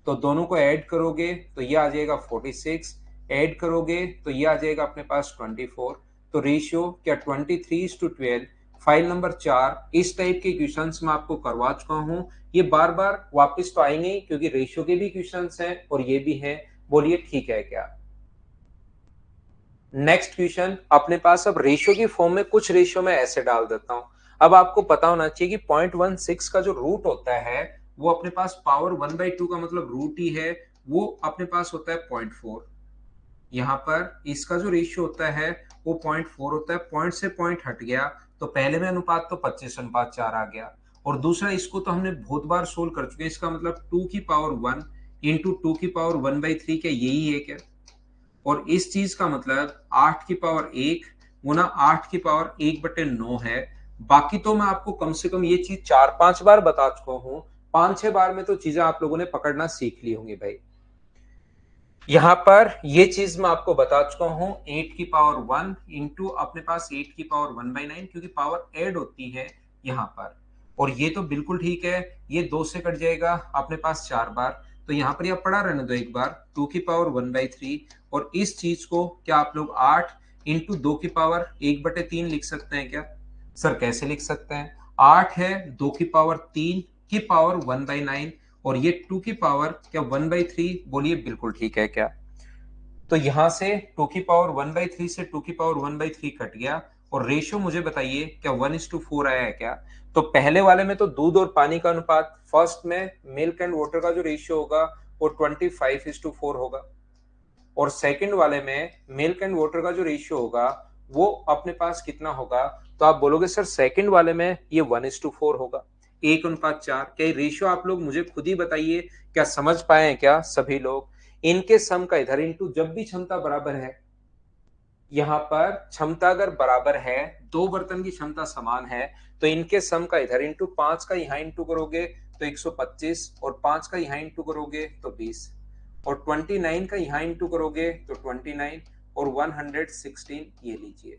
तो दोनों को ऐड करोगे तो ये आ जाएगा 46, ऐड करोगे तो ये आ जाएगा अपने पास 24। तो रेशियो क्या 23:12। File number 4। इस टाइप के क्वेश्चंस मैं आपको करवा चुका हूं, ये बार बार वापस तो आएंगे ही, क्योंकि रेशियो के भी क्वेश्चंस हैं और ये भी हैं। बोलिए ठीक है क्या। नेक्स्ट क्वेश्चन अपने पास अब रेशियो की फॉर्म में, कुछ रेशियो में ऐसे डाल देता हूं। अब आपको पता होना चाहिए कि 0.16 का जो रूट होता है वो अपने पास पावर 1/2 का मतलब रूट ही है, वो अपने पास होता है 0.4। यहाँ पर इसका जो रेशियो होता है वो 0.4 होता है। पॉइंट से पॉइंट हट गया तो पहले में अनुपात तो 25:4 आ गया, और दूसरा इसको तो हमने बहुत बार सोल्व कर चुके हैं। इसका मतलब 2 की पावर 1 इंटू 2 की पावर 1/3 क्या यही है क्या। और इस चीज का मतलब 8 की पावर 1 गुना 8 की पावर 1/9 है। बाकी तो मैं आपको कम से कम ये चीज 4-5 बार बता चुका हूं, 5-6 बार में तो चीजें आप लोगों ने पकड़ना सीख ली होंगी भाई। यहां पर ये चीज मैं आपको बता चुका हूं, 8 की पावर 1 इंटू अपने पास 8 की पावर 1/9, क्योंकि पावर ऐड होती है यहां पर। और ये तो बिल्कुल ठीक है, ये 2 से कट जाएगा अपने पास 4 बार, तो यहां पर यह पड़ा रहने दो एक बार 2 की पावर 1/3। और इस चीज को क्या आप लोग 8 इंटू 2 की पावर 1/3 लिख सकते हैं क्या। सर कैसे लिख सकते हैं, 8 है 2 की पावर 3 की पावर 1/9, और ये 2 की पावर क्या 1/3, बोलिए बिल्कुल ठीक है क्या। तो यहां से 2 की पावर 1/3 से 2 की पावर 1/3 कट गया, और रेशियो मुझे बताइए क्या 1:4 आया है क्या। तो पहले वाले में तो दूध और पानी का अनुपात, फर्स्ट में मिल्क एंड वाटर का जो रेशियो होगा वो 25:4 होगा, और सेकंड वाले में मिल्क एंड वाटर का जो रेशियो होगा वो अपने पास कितना होगा। तो आप बोलोगे सर सेकंड वाले में ये 1:4 होगा, 1:4। क्या रेशियो आप लोग मुझे खुद ही बताइए, क्या समझ पाए हैं क्या सभी लोग। इनके सम का इधर इंटू, जब भी क्षमता बराबर है, यहाँ पर क्षमता अगर बराबर है, दो बर्तन की क्षमता समान है, तो इनके सम का इधर इंटू, 5 का यहाँ इंटू करोगे तो 125, और 5 का यहाँ इंटू करोगे तो 20, और 29 का यहाँ इंटू करोगे तो 29, और 116 ये लीजिए।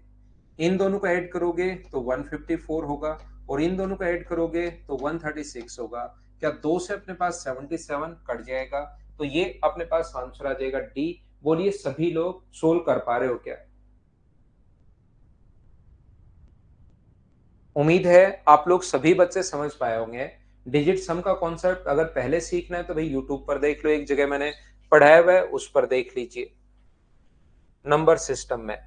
इन दोनों को ऐड करोगे तो 154 होगा, और इन दोनों को ऐड करोगे तो 136 होगा। क्या 2 से अपने पास 77 कट जाएगा, तो ये अपने पास आंसर आ जाएगा डी। बोलिए सभी लोग सोल्व कर पा रहे हो क्या। उम्मीद है आप लोग सभी बच्चे समझ पाए होंगे। डिजिट सम का कॉन्सेप्ट अगर पहले सीखना है तो भाई यूट्यूब पर देख लो, एक जगह मैंने पढ़ाया हुआ है उस पर देख लीजिए, नंबर सिस्टम में।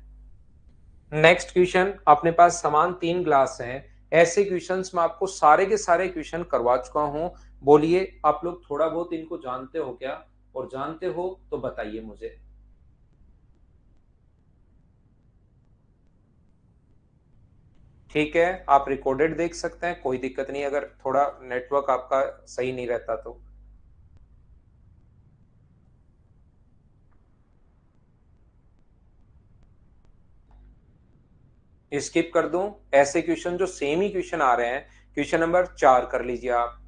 नेक्स्ट क्वेश्चन अपने पास समान 3 ग्लास हैं, ऐसे क्वेश्चंस मैं आपको सारे के सारे क्वेश्चन करवा चुका हूं। बोलिए आप लोग थोड़ा बहुत इनको जानते हो क्या, और जानते हो तो बताइए मुझे। ठीक है, आप रिकॉर्डेड देख सकते हैं, कोई दिक्कत नहीं अगर थोड़ा नेटवर्क आपका सही नहीं रहता तो। स्किप कर दूं, ऐसे क्वेश्चन जो सेम ही क्वेश्चन आ रहे हैं। क्वेश्चन नंबर 4 कर लीजिए आप।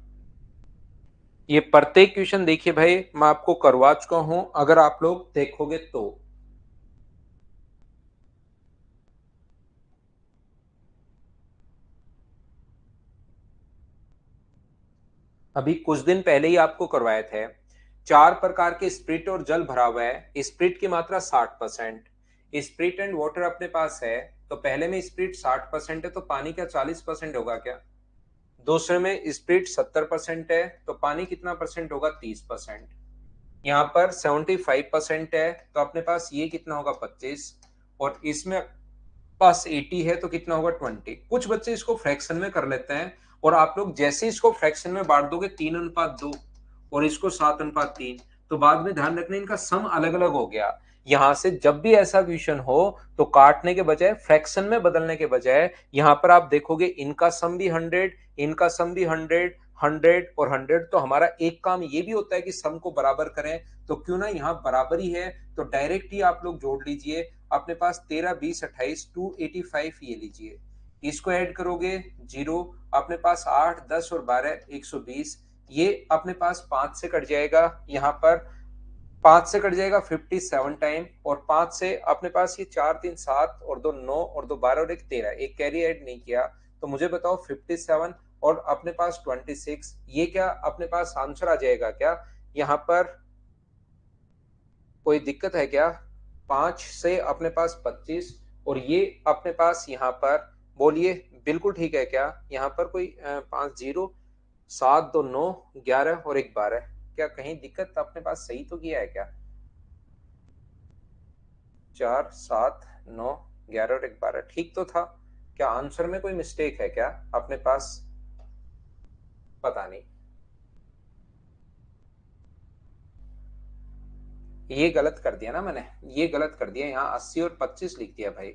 ये प्रत्येक क्वेश्चन देखिए भाई मैं आपको करवा चुका हूं, अगर आप लोग देखोगे तो। अभी कुछ दिन पहले ही आपको करवाए थे। 4 प्रकार के स्प्रिट और जल भरा हुआ है, स्प्रिट की मात्रा 60%, स्प्रिट एंड वाटर अपने पास है तो पहले में स्पीड 60% है तो पानी क्या 40% होगा क्या? दूसरे में स्पीड 70% है तो पानी कितना परसेंट होगा? 30%। यहाँ पर 75% है तो अपने पास ये कितना होगा? 25। और इसमें पास 80 है तो कितना होगा? 20। कुछ बच्चे इसको फ्रैक्शन में कर लेते हैं और आप लोग जैसे इसको फ्रैक्शन में बांट दोगे 3:2 और इसको 7:3, तो बाद में ध्यान रखना इनका सम अलग अलग हो गया। यहां से जब भी ऐसा क्वेश्चन हो तो काटने के बजाय फ्रैक्शन में बदलने के बजाय यहां पर आप देखोगे इनका सम भी 100, इनका सम भी 100, 100 और 100। तो हमारा एक काम ये भी होता है कि सम को बराबर करें, तो क्यों ना यहाँ बराबरी है तो डायरेक्ट ही आप लोग जोड़ लीजिए। अपने पास 13, 20, 28, 285 ये लीजिए। इसको ऐड करोगे 0, अपने पास 8, 10 और 12 120। ये अपने पास 5 से कट जाएगा, यहाँ पर 5 से कट जाएगा 57 टाइम, और 5 से अपने पास ये 4, 3, 7 और 2 9 और 2 12 और 1 13, एक कैरी ऐड नहीं किया। तो मुझे बताओ 57 और अपने पास 26, ये क्या अपने पास आंसर आ जाएगा क्या? यहाँ पर कोई दिक्कत है क्या? 5 से अपने पास 25 और ये अपने पास यहाँ पर बोलिए बिल्कुल ठीक है क्या? यहाँ पर कोई 5 0 7 2 9 11 और 1 12, क्या कहीं दिक्कत अपने पास सही तो किया है क्या? 4 7 9 11 और 1 12 ठीक तो था क्या? आंसर में कोई मिस्टेक है क्या अपने पास? पता नहीं, ये गलत कर दिया ना मैंने, ये गलत कर दिया। यहाँ 80 और 25 लिख दिया भाई,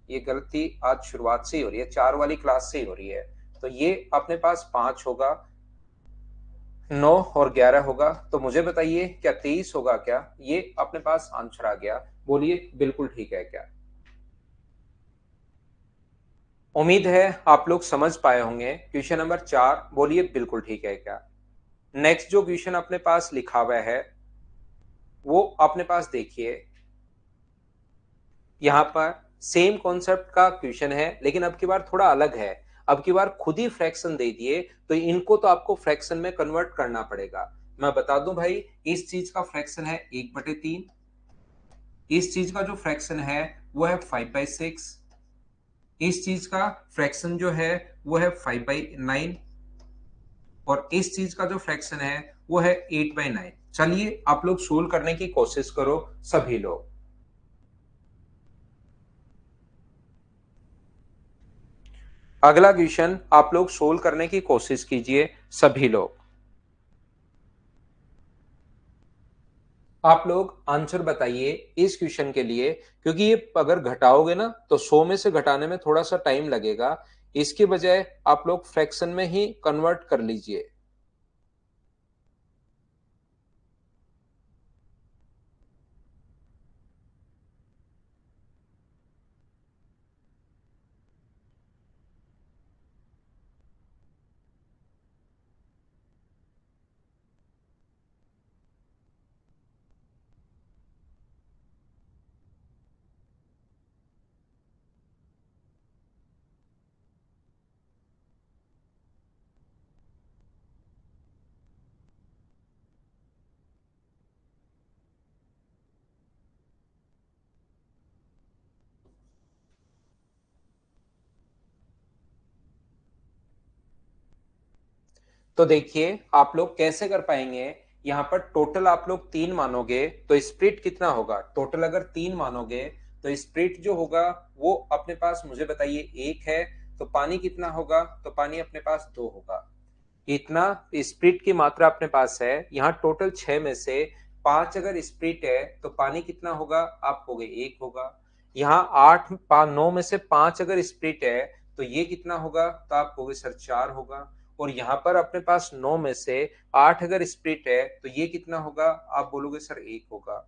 ये गलती आज शुरुआत से ही हो रही है, 4 वाली क्लास से ही हो रही है। तो ये अपने पास 5 होगा, 9 और 11 होगा। तो मुझे बताइए क्या 23 होगा क्या? ये अपने पास आंसर आ गया। बोलिए बिल्कुल ठीक है क्या? उम्मीद है आप लोग समझ पाए होंगे। क्वेश्चन नंबर 4, बोलिए बिल्कुल ठीक है क्या? नेक्स्ट जो क्वेश्चन अपने पास लिखा हुआ है वो अपने पास देखिए, यहाँ पर सेम कॉन्सेप्ट का क्वेश्चन है लेकिन अब की बार थोड़ा अलग है। अब की बार खुद ही फ्रैक्शन दे दिए तो इनको तो आपको फ्रैक्शन में कन्वर्ट करना पड़ेगा। मैं बता दूं भाई, इस चीज का फ्रैक्शन है 1/3, इस चीज का जो फ्रैक्शन है वो है 5/6, इस चीज का फ्रैक्शन जो है वो है 5/9 और इस चीज का जो फ्रैक्शन है वो है 8/9। चलिए आप लोग सोल्व करने की कोशिश करो सभी लोग। अगला क्वेश्चन आप लोग सोल्व करने की कोशिश कीजिए सभी लोग। आप लोग आंसर बताइए इस क्वेश्चन के लिए, क्योंकि ये अगर घटाओगे ना तो 100 में से घटाने में थोड़ा सा टाइम लगेगा। इसके बजाय आप लोग फ्रैक्शन में ही कन्वर्ट कर लीजिए। तो देखिए आप लोग कैसे कर पाएंगे। यहाँ पर टोटल आप लोग 3 मानोगे तो स्प्लिट कितना होगा? टोटल अगर 3 मानोगे तो स्प्लिट जो होगा वो अपने पास मुझे बताइए 1 है, तो पानी कितना होगा? तो पानी अपने पास 2 होगा। इतना स्प्लिट की मात्रा अपने पास है। यहाँ टोटल 6 में से 5 अगर स्प्लिट है तो पानी कितना होगा? आप कहोगे 1 होगा। यहाँ 9 में से 5 अगर स्प्लिट है तो ये कितना होगा? तो आप कहोगे सर 4 होगा। और यहाँ पर अपने पास 9 में से 8 अगर स्प्लिट है तो ये कितना होगा? आप बोलोगे सर 1 होगा।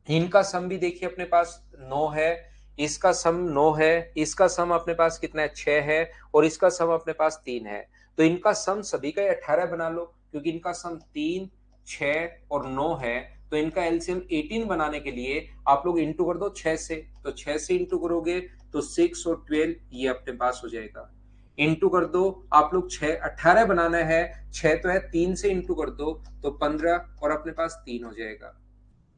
इनका सम भी देखिए अपने पास 9 है, इसका सम 9 है, इसका सम अपने पास कितना है? 6 है, और इसका सम अपने पास 3 है। तो इनका सम सभी का 18 बना लो, क्योंकि इनका सम 3, 6 और 9 है। तो इनका एलसीएम 18 बनाने के लिए आप लोग इंटू कर दो 6 से, तो 6 से इंटू करोगे तो 6 और 12 ये अपने पास हो जाएगा। इंटू कर दो आप लोग 6, 18 बनाना है, 6 तो है, 3 से इंटू कर दो तो 15 और अपने पास 3 हो जाएगा।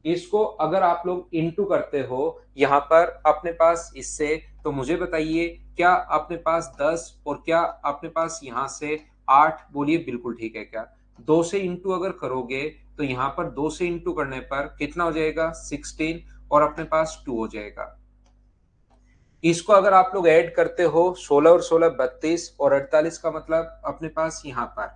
इसको अगर आप लोग इंटू करते हो यहाँ पर अपने पास इससे, तो मुझे बताइए क्या अपने पास 10 और क्या अपने पास यहाँ से 8, बोलिए बिल्कुल ठीक है क्या? 2 से इंटू अगर करोगे तो यहाँ पर 2 से इंटू करने पर कितना हो जाएगा? 16 और अपने पास 2 हो जाएगा। इसको अगर आप लोग ऐड करते हो 16 और 16 32 और 48 का मतलब अपने पास यहाँ पर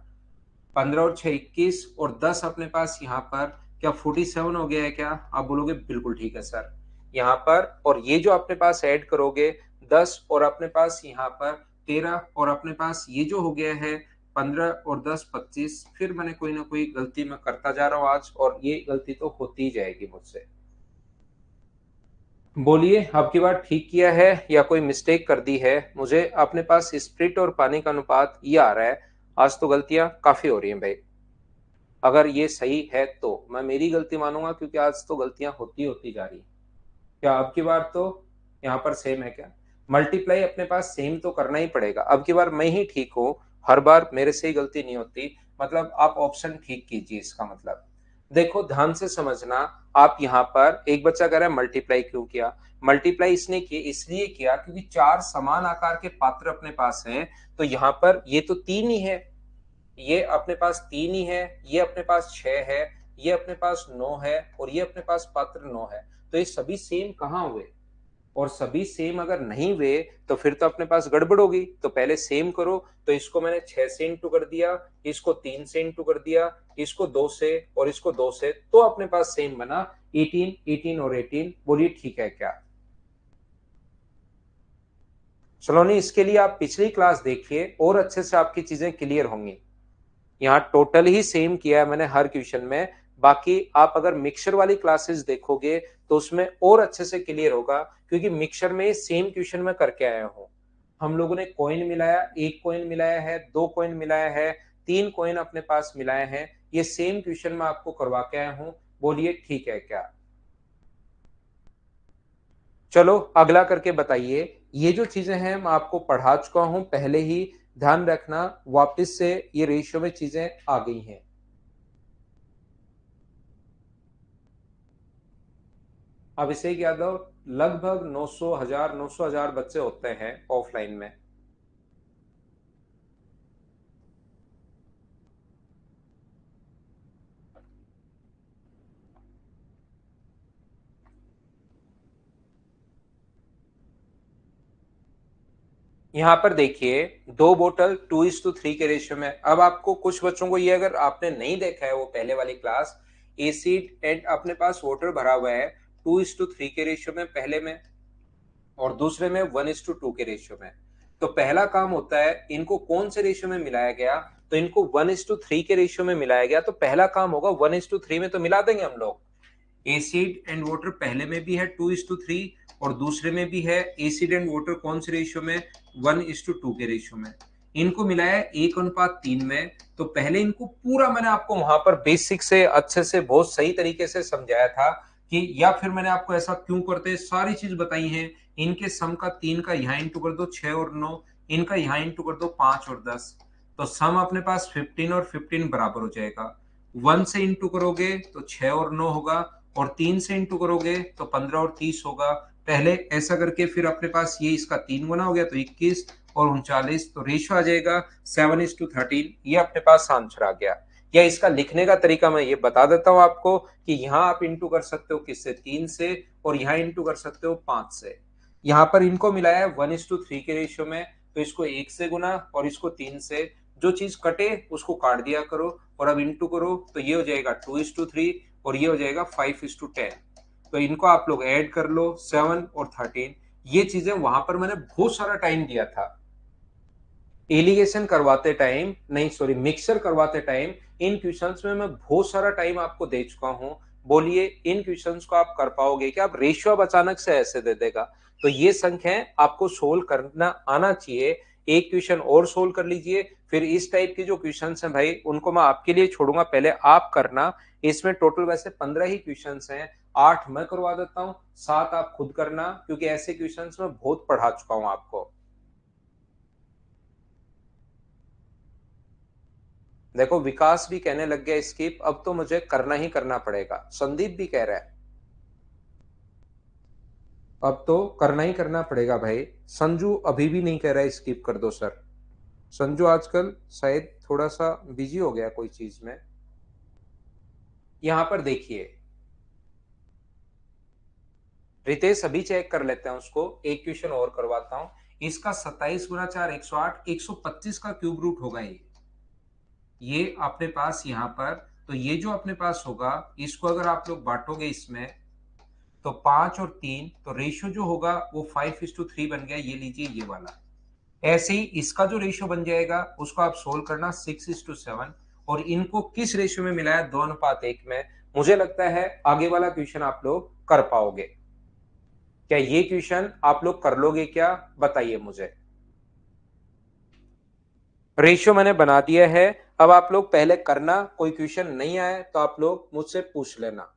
15 और 6 21 और 10 अपने पास यहाँ पर क्या 47 हो गया है क्या? आप बोलोगे बिल्कुल ठीक है सर। यहाँ पर और ये जो अपने पास ऐड करोगे 10 और अपने पास यहाँ पर 13 और अपने पास ये जो हो गया है 15 और 10 25, फिर मैंने कोई ना कोई गलती मैं करता जा रहा हूँ आज, और ये गलती तो होती ही जाएगी मुझसे। बोलिए अब की बार ठीक किया है या कोई मिस्टेक कर दी है? मुझे अपने पास स्प्रिट और पानी का अनुपात ये आ रहा है। आज तो गलतियां काफी हो रही हैं भाई। अगर ये सही है तो मैं मेरी गलती मानूंगा, क्योंकि आज तो गलतियां होती होती जा रही हैं। क्या अब की बार तो यहाँ पर सेम है क्या? मल्टीप्लाई अपने पास सेम तो करना ही पड़ेगा। अब की बार मैं ही ठीक हूँ, हर बार मेरे से ही गलती नहीं होती। मतलब आप ऑप्शन ठीक कीजिए, इसका मतलब देखो ध्यान से समझना। आप यहाँ पर एक बच्चा कह रहा है मल्टीप्लाई क्यों किया? मल्टीप्लाई इसने किए इसलिए किया क्योंकि चार समान आकार के पात्र अपने पास हैं। तो यहाँ पर ये तो तीन ही है, ये अपने पास तीन ही है, ये अपने पास छह है, ये अपने पास नौ है और ये अपने पास पात्र नौ है। तो ये सभी सेम कहाँ हुए? और सभी सेम अगर नहीं हुए तो फिर तो अपने पास गड़बड़ होगी। तो पहले सेम करो। तो इसको मैंने 6 से इंटू कर दिया, इसको 3 से इंटू कर दिया, इसको 2 से और इसको 2 से, तो अपने पास सेम बना 18, 18 और 18। बोलिए ठीक है क्या? सलोनी इसके लिए आप पिछली क्लास देखिए और अच्छे से आपकी चीजें क्लियर होंगी। यहाँ टोटल ही सेम किया है मैंने हर क्वेश्चन में। बाकी आप अगर मिक्सचर वाली क्लासेस देखोगे तो उसमें और अच्छे से क्लियर होगा, क्योंकि मिक्सचर में सेम क्वेश्चन में करके आया हूं। हम लोगों ने कॉइन मिलाया, एक कॉइन मिलाया है, दो कॉइन मिलाया है, तीन कॉइन अपने पास मिलाए हैं। ये सेम क्वेश्चन में आपको करवा के आया हूं। बोलिए ठीक है क्या? चलो अगला करके बताइए। ये जो चीजें हैं मैं आपको पढ़ा चुका हूं पहले ही, ध्यान रखना। वापस से ये रेशियो में चीजें आ गई हैं। अभिषेक यादव, लगभग 900 हजार बच्चे होते हैं ऑफलाइन में। यहाँ पर देखिए दो बोतल 2:3 के रेशियो में। अब आपको कुछ बच्चों को, ये अगर आपने नहीं देखा है वो पहले वाली क्लास, एसिड एंड अपने पास वाटर भरा हुआ है 2:3 के रेशियो में पहले में, और दूसरे में 1:2 के रेशियो में। तो पहला काम होता है इनको कौन से रेशियो में मिलाया गया? तो इनको 1:3 के रेशियो में मिलाया गया, तो पहला काम होगा 1:3 में तो मिला देंगे हम लोग। एसिड एंड वाटर पहले में भी है 2:3 और दूसरे में भी है। एसिड एंड वाटर कौन से रेशियो में? 1:2 के रेशियो में। इनको मिलाया 1:3 में। तो पहले इनको पूरा मैंने आपको वहां पर बेसिक से अच्छे से बहुत सही तरीके से समझाया था कि, या फिर मैंने आपको ऐसा क्यों करते हैं सारी चीज बताई है। इनके सम का 3 का यहाँ इंटू कर दो 6 और 9, इनका यहाँ इंटू कर दो 5 और 10। तो सम अपने पास 15 और 15 बराबर हो जाएगा। 1 से इंटू करोगे तो 6 और 9 होगा, और 3 से इंटू करोगे तो 15 और 30 होगा। पहले ऐसा करके फिर अपने पास ये इसका 3 गुना हो गया तो 21 और 39। तो रेशियो आ जाएगा 7:13। ये अपने पास आंसर आ गया। या इसका लिखने का तरीका मैं ये बता देता हूं आपको कि यहाँ आप इंटू कर सकते हो किससे? 3 से, और यहाँ इंटू कर सकते हो 5 से। यहाँ पर इनको मिलाया है 1:3 के रेशियो में, तो इसको 1 से गुना और इसको 3 से। जो चीज कटे उसको काट दिया करो, और अब इंटू करो तो ये हो जाएगा 2:3 और ये हो जाएगा 5:10। तो इनको आप लोग ऐड कर लो 7 और 13। ये चीजें वहां पर मैंने बहुत सारा टाइम दिया था एलिगेशन करवाते टाइम, नहीं सॉरी मिक्सर करवाते टाइम। इन क्वेश्चंस में मैं बहुत सारा टाइम आपको दे चुका हूं। बोलिए इन क्वेश्चंस को आप कर पाओगे क्या? आप रेशियो अब अचानक से ऐसे दे देगा। तो ये संख्याएं आपको सोल्व करना आना चाहिए। एक क्वेश्चन और सोल्व कर लीजिए, फिर इस टाइप के जो क्वेश्चंस हैं भाई उनको मैं आपके लिए छोड़ूंगा, पहले आप करना। इसमें टोटल वैसे 15 ही क्वेश्चंस हैं, 8 मैं करवा देता हूँ, 7 आप खुद करना, क्योंकि ऐसे क्वेश्चंस मैं बहुत पढ़ा चुका हूं आपको। देखो विकास भी कहने लग गया स्किप, अब तो मुझे करना ही करना पड़ेगा। संदीप भी कह रहा है। अब तो करना ही करना पड़ेगा भाई। संजू अभी भी नहीं कह रहा है स्किप कर दो सर। संजू आजकल शायद थोड़ा सा बिजी हो गया कोई चीज में। यहां पर देखिए, रितेश अभी चेक कर लेते हैं उसको, एक क्वेश्चन और करवाता हूं। इसका 27 गुना 4 108, 125 का क्यूब रूट होगा ये अपने पास यहाँ पर। तो ये जो अपने पास होगा, इसको अगर आप लोग बांटोगे इसमें, तो 5 और 3, तो रेशियो जो होगा वो 5:3 बन गया। ये लीजिए ये वाला। ऐसे ही इसका जो रेशियो बन जाएगा उसको आप सोल्व करना 6:7। और इनको किस रेशियो में मिलाया? 2:1 में। मुझे लगता है आगे वाला क्वेश्चन आप लोग कर पाओगे। क्या ये क्वेश्चन आप लोग कर लोगे क्या? बताइए मुझे। रेशियो मैंने बना दिया है। अब आप लोग पहले करना, कोई क्वेश्चन नहीं आए तो आप लोग मुझसे पूछ लेना।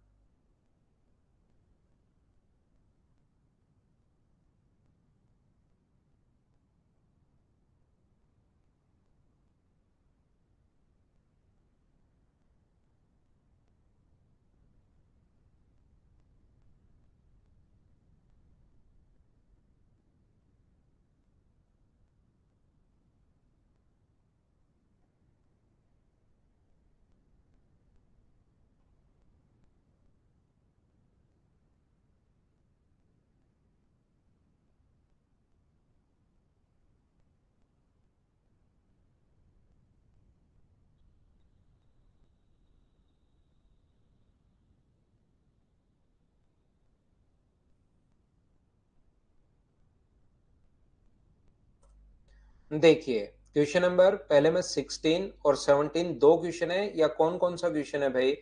देखिए, क्वेश्चन नंबर पहले में 16 और 17 दो क्वेश्चन है, या कौन कौन सा क्वेश्चन है भाई?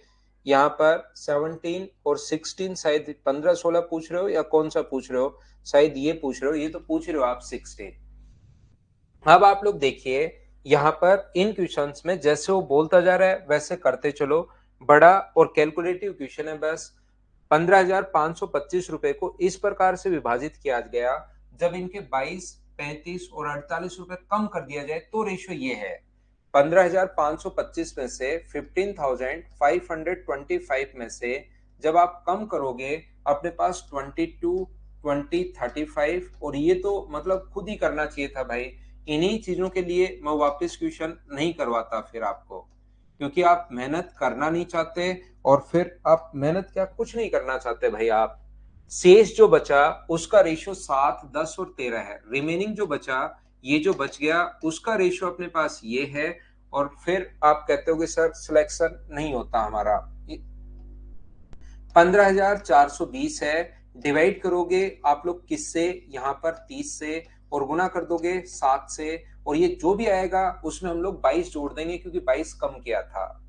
यहाँ पर 17 और 16 शायद 15 16 पूछ रहे हो, या कौन सा पूछ रहे हो? शायद ये पूछ रहे हो, ये तो पूछ रहे हो आप 16। अब आप लोग देखिए, यहाँ पर इन क्वेश्चंस में जैसे वो बोलता जा रहा है वैसे करते चलो। बड़ा और कैलकुलेटिव क्वेश्चन है बस। 15,525 रुपए को इस प्रकार से विभाजित किया गया, जब इनके 22, 35 और 48 रुपए कम कर दिया जाए तो रेशियो ये है। 15,525 में से 15,525 में से जब आप कम करोगे, अपने पास 22, 20, 35, और ये तो मतलब खुद ही करना चाहिए था भाई। इन्हीं चीजों के लिए मैं वापस क्वेश्चन नहीं करवाता फिर आपको, क्योंकि आप मेहनत करना नहीं चाहते। और फिर आप मेहनत क्या, कुछ नहीं करना चाहते भाई आप। शेष जो बचा उसका रेशियो 7, 10 और 13 है। रिमेनिंग जो बचा, ये जो बच गया, उसका रेशियो अपने पास ये है। और फिर आप कहते हो कि सर सिलेक्शन नहीं होता हमारा। 15,420 है। डिवाइड करोगे आप लोग किससे? यहाँ पर 30 से, और गुना कर दोगे 7 से। और ये जो भी आएगा उसमें हम लोग 22 जोड़ देंगे, क्योंकि 22 कम किया था।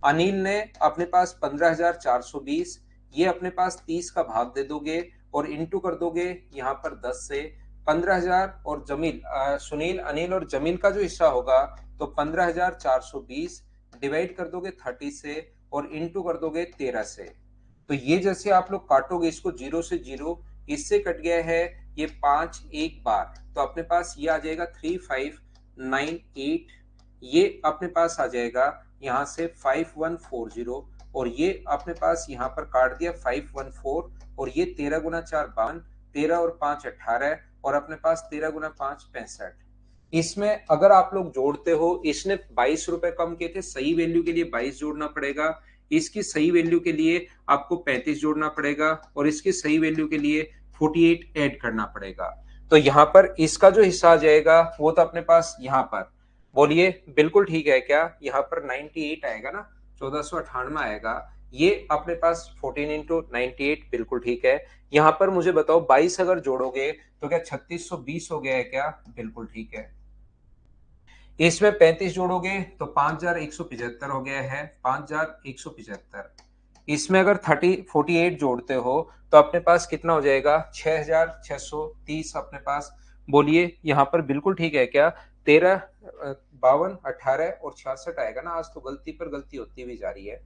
अनिल ने अपने पास 15,420, ये अपने पास 30 का भाग दे दोगे और इंटू कर दोगे यहाँ पर 10 से। 15,000 और जमील, सुनील, अनिल और जमील का जो हिस्सा होगा, तो 15,420 डिवाइड कर दोगे 30 से और इंटू कर दोगे 13 से। तो ये जैसे आप लोग काटोगे इसको, 0 से 0, इससे कट गया है ये 5 एक बार, तो अपने पास ये आ जाएगा 3598। ये अपने पास आ जाएगा यहाँ से 5140, और ये अपने पास यहाँ पर काट दिया 514। और ये 13 गुना 4 52, 13 और 5 18, और अपने पास 13 गुना 5 65। इसमें अगर आप लोग जोड़ते हो, इसने 22 रुपए कम किए थे, सही वैल्यू के लिए 22 जोड़ना पड़ेगा। इसकी सही वैल्यू के लिए आपको 35 जोड़ना पड़ेगा, और इसकी सही वैल्यू के लिए 48 ऐड करना पड़ेगा। तो यहाँ पर इसका जो हिस्सा आ जाएगा वो तो अपने पास यहाँ पर, बोलिए बिल्कुल ठीक है क्या? यहाँ पर 98 आएगा ना, 1498 आएगा। ये अपने पास 14 × 98 बिल्कुल ठीक है। यहाँ पर मुझे बताओ 22 अगर जोड़ोगे तो क्या 3620 हो गया है क्या? बिल्कुल ठीक है। इसमें 35 जोड़ोगे तो 5,175 हो गया है, 5,175। इसमें अगर 48 जोड़ते हो तो अपने पास कितना हो जाएगा? 6,630 अपने पास। बोलिए यहाँ पर बिल्कुल ठीक है क्या? 13, 52, 18 और 66 आएगा ना। आज तो गलती पर गलती होती हुई जा रही है।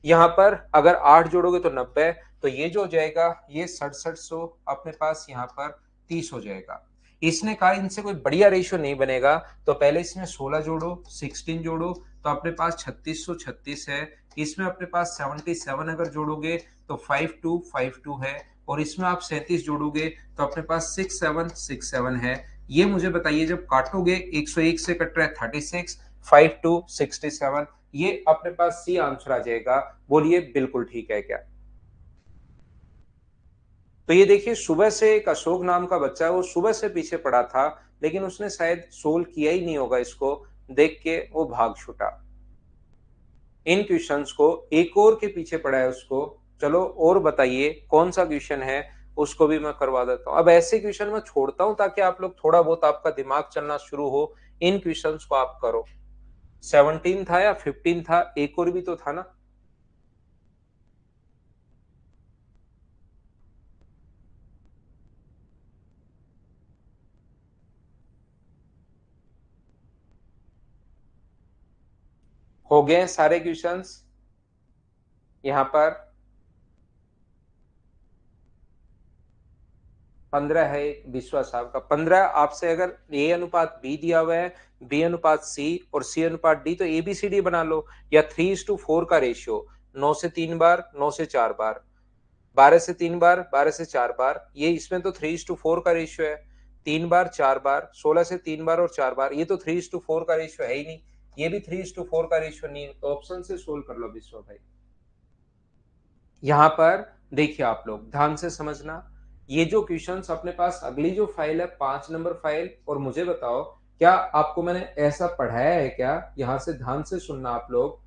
यहाँ पर अगर 8 जोड़ोगे तो 90, तो ये जो हो जाएगा ये 6700 अपने पास यहाँ पर 30 हो जाएगा। इसने कहा इनसे कोई बढ़िया रेशियो नहीं बनेगा, तो पहले इसमें 16 जोड़ो, 16 जोड़ो, तो अपने पास 3636 है। इसमें अपने पास 77 अगर जोड़ोगे तो 5252 है। और इसमें आप 37 जोड़ोगे तो अपने पास 6767 है। ये मुझे बताइए जब काटोगे 101 से कट रहा है 36, 5 टू 67, ये अपने पास सी आंसर आ जाएगा। बोलिए बिल्कुल ठीक है क्या? तो ये देखिए सुबह से एक अशोक नाम का बच्चा है, वो सुबह से पीछे पड़ा था, लेकिन उसने शायद सोल्व किया ही नहीं होगा इसको, देख के वो भाग छूटा। इन क्वेश्चंस को एक और के पीछे पड़ा है उसको। चलो और बताइए कौन सा क्वेश्चन है, उसको भी मैं करवा देता हूँ। अब ऐसे क्वेश्चन मैं छोड़ता हूँ ताकि आप लोग थोड़ा बहुत आपका दिमाग चलना शुरू हो, इन क्वेश्चंस को आप करो। 17 था या 15 था, एक और भी तो था ना? हो गए सारे क्वेश्चंस यहाँ पर? 15 है विश्वा साहब का। 15 आपसे अगर ए अनुपात बी दिया हुआ है, बी अनुपात सी और सी अनुपात डी, तो एबीसीडी बना लो। या 3:4 का रेशियो, 9 से 3 बार, 9 से 4 बार, 12 से 3 बार, 12 से 4 बार, ये इसमें तो 3:4 का रेशियो है। 3 बार, 4 बार, 16 से 3 बार और 4 बार, ये तो 3:4 का रेशियो है ही नहीं। ये भी 3:4 का रेशियो नहीं है, तो ऑप्शन से सोल्व कर लो विश्वा भाई। यहां पर देखिए आप लोग ध्यान से समझना, ये जो क्वेश्चंस अपने पास अगली जो फाइल है 5 नंबर फाइल, और मुझे बताओ क्या आपको मैंने ऐसा पढ़ाया है क्या? यहां से ध्यान से सुनना आप लोग।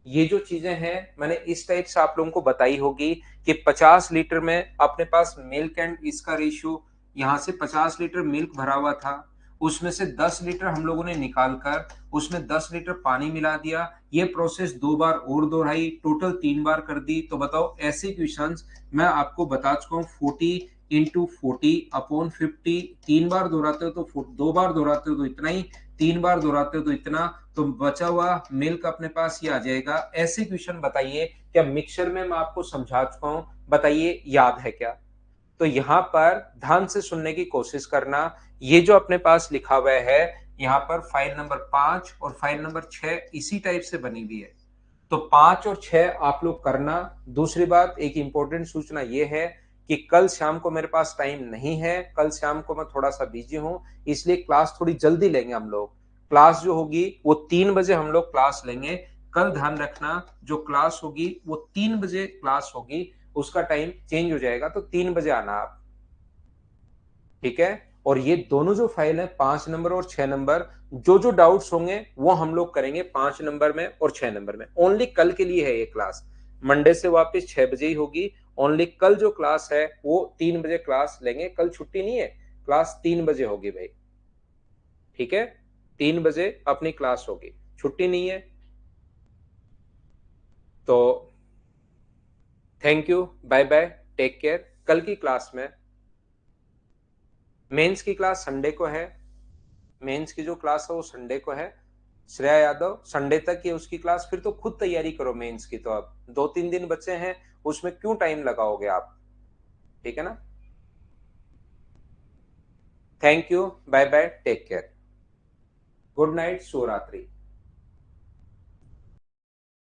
ये जो चीजें हैं मैंने इस टाइप से आप लोगों को बताई होगी कि 50 लीटर में अपने पास मिल्क एंड इसका रेशियो, यहां से 50 लीटर मिल्क भरा हुआ था, उसमें से 10 लीटर हम लोगों ने निकाल कर उसमें 10 लीटर पानी मिला दिया। ये प्रोसेस 2 बार और दोहराई, टोटल 3 बार कर दी। तो बताओ ऐसे क्वेश्चंस मैं आपको बता चुका हूँ। 40 × 40 अपॉन 50, 3 बार दोहराते हो तो 2 बार दोहराते हो तो इतना ही, 3 बार दोहराते हो तो इतना, तो बचा हुआ मिल्क अपने पास ये आ जाएगा। ऐसे क्वेश्चन बताइए क्या मिक्सचर में मैं आपको समझा चुका हूं, बताइए याद है क्या? तो यहां पर ध्यान से सुनने की कोशिश करना। ये जो अपने पास लिखा हुआ है यहाँ पर फाइल नंबर 5 और फाइल नंबर 6 इसी टाइप से बनी हुई है। तो 5 और 6 आप लोग करना। दूसरी बात, एक इंपॉर्टेंट सूचना ये है कि कल शाम को मेरे पास टाइम नहीं है, कल शाम को मैं थोड़ा सा बिजी हूं, इसलिए क्लास थोड़ी जल्दी लेंगे हम लोग। क्लास जो होगी वो 3 बजे हम लोग क्लास लेंगे। कल ध्यान रखना, जो क्लास होगी वो 3 बजे क्लास होगी, उसका टाइम चेंज हो जाएगा, तो 3 बजे आना आप, ठीक है? और ये दोनों जो फाइल है 5 नंबर और 6 नंबर, जो जो डाउट्स होंगे वो हम लोग करेंगे 5 नंबर में और 6 नंबर में। ओनली कल के लिए है ये क्लास, मंडे से वापस 6 बजे ही होगी। ओनली कल जो क्लास है वो 3 बजे क्लास लेंगे, कल छुट्टी नहीं है, क्लास 3 बजे होगी भाई, ठीक है? 3 बजे अपनी क्लास होगी, छुट्टी नहीं है। तो thank you, bye bye, take care. कल की क्लास में मेंस की क्लास संडे को है, मेंस की जो क्लास है वो संडे को है। श्रेया यादव संडे तक ये उसकी क्लास, फिर तो खुद तैयारी करो मेंस की। तो अब 2-3 दिन बचे हैं, उसमें क्यों टाइम लगाओगे आप, ठीक है ना? Thank you, bye bye, take care, good night, शुभ रात्रि।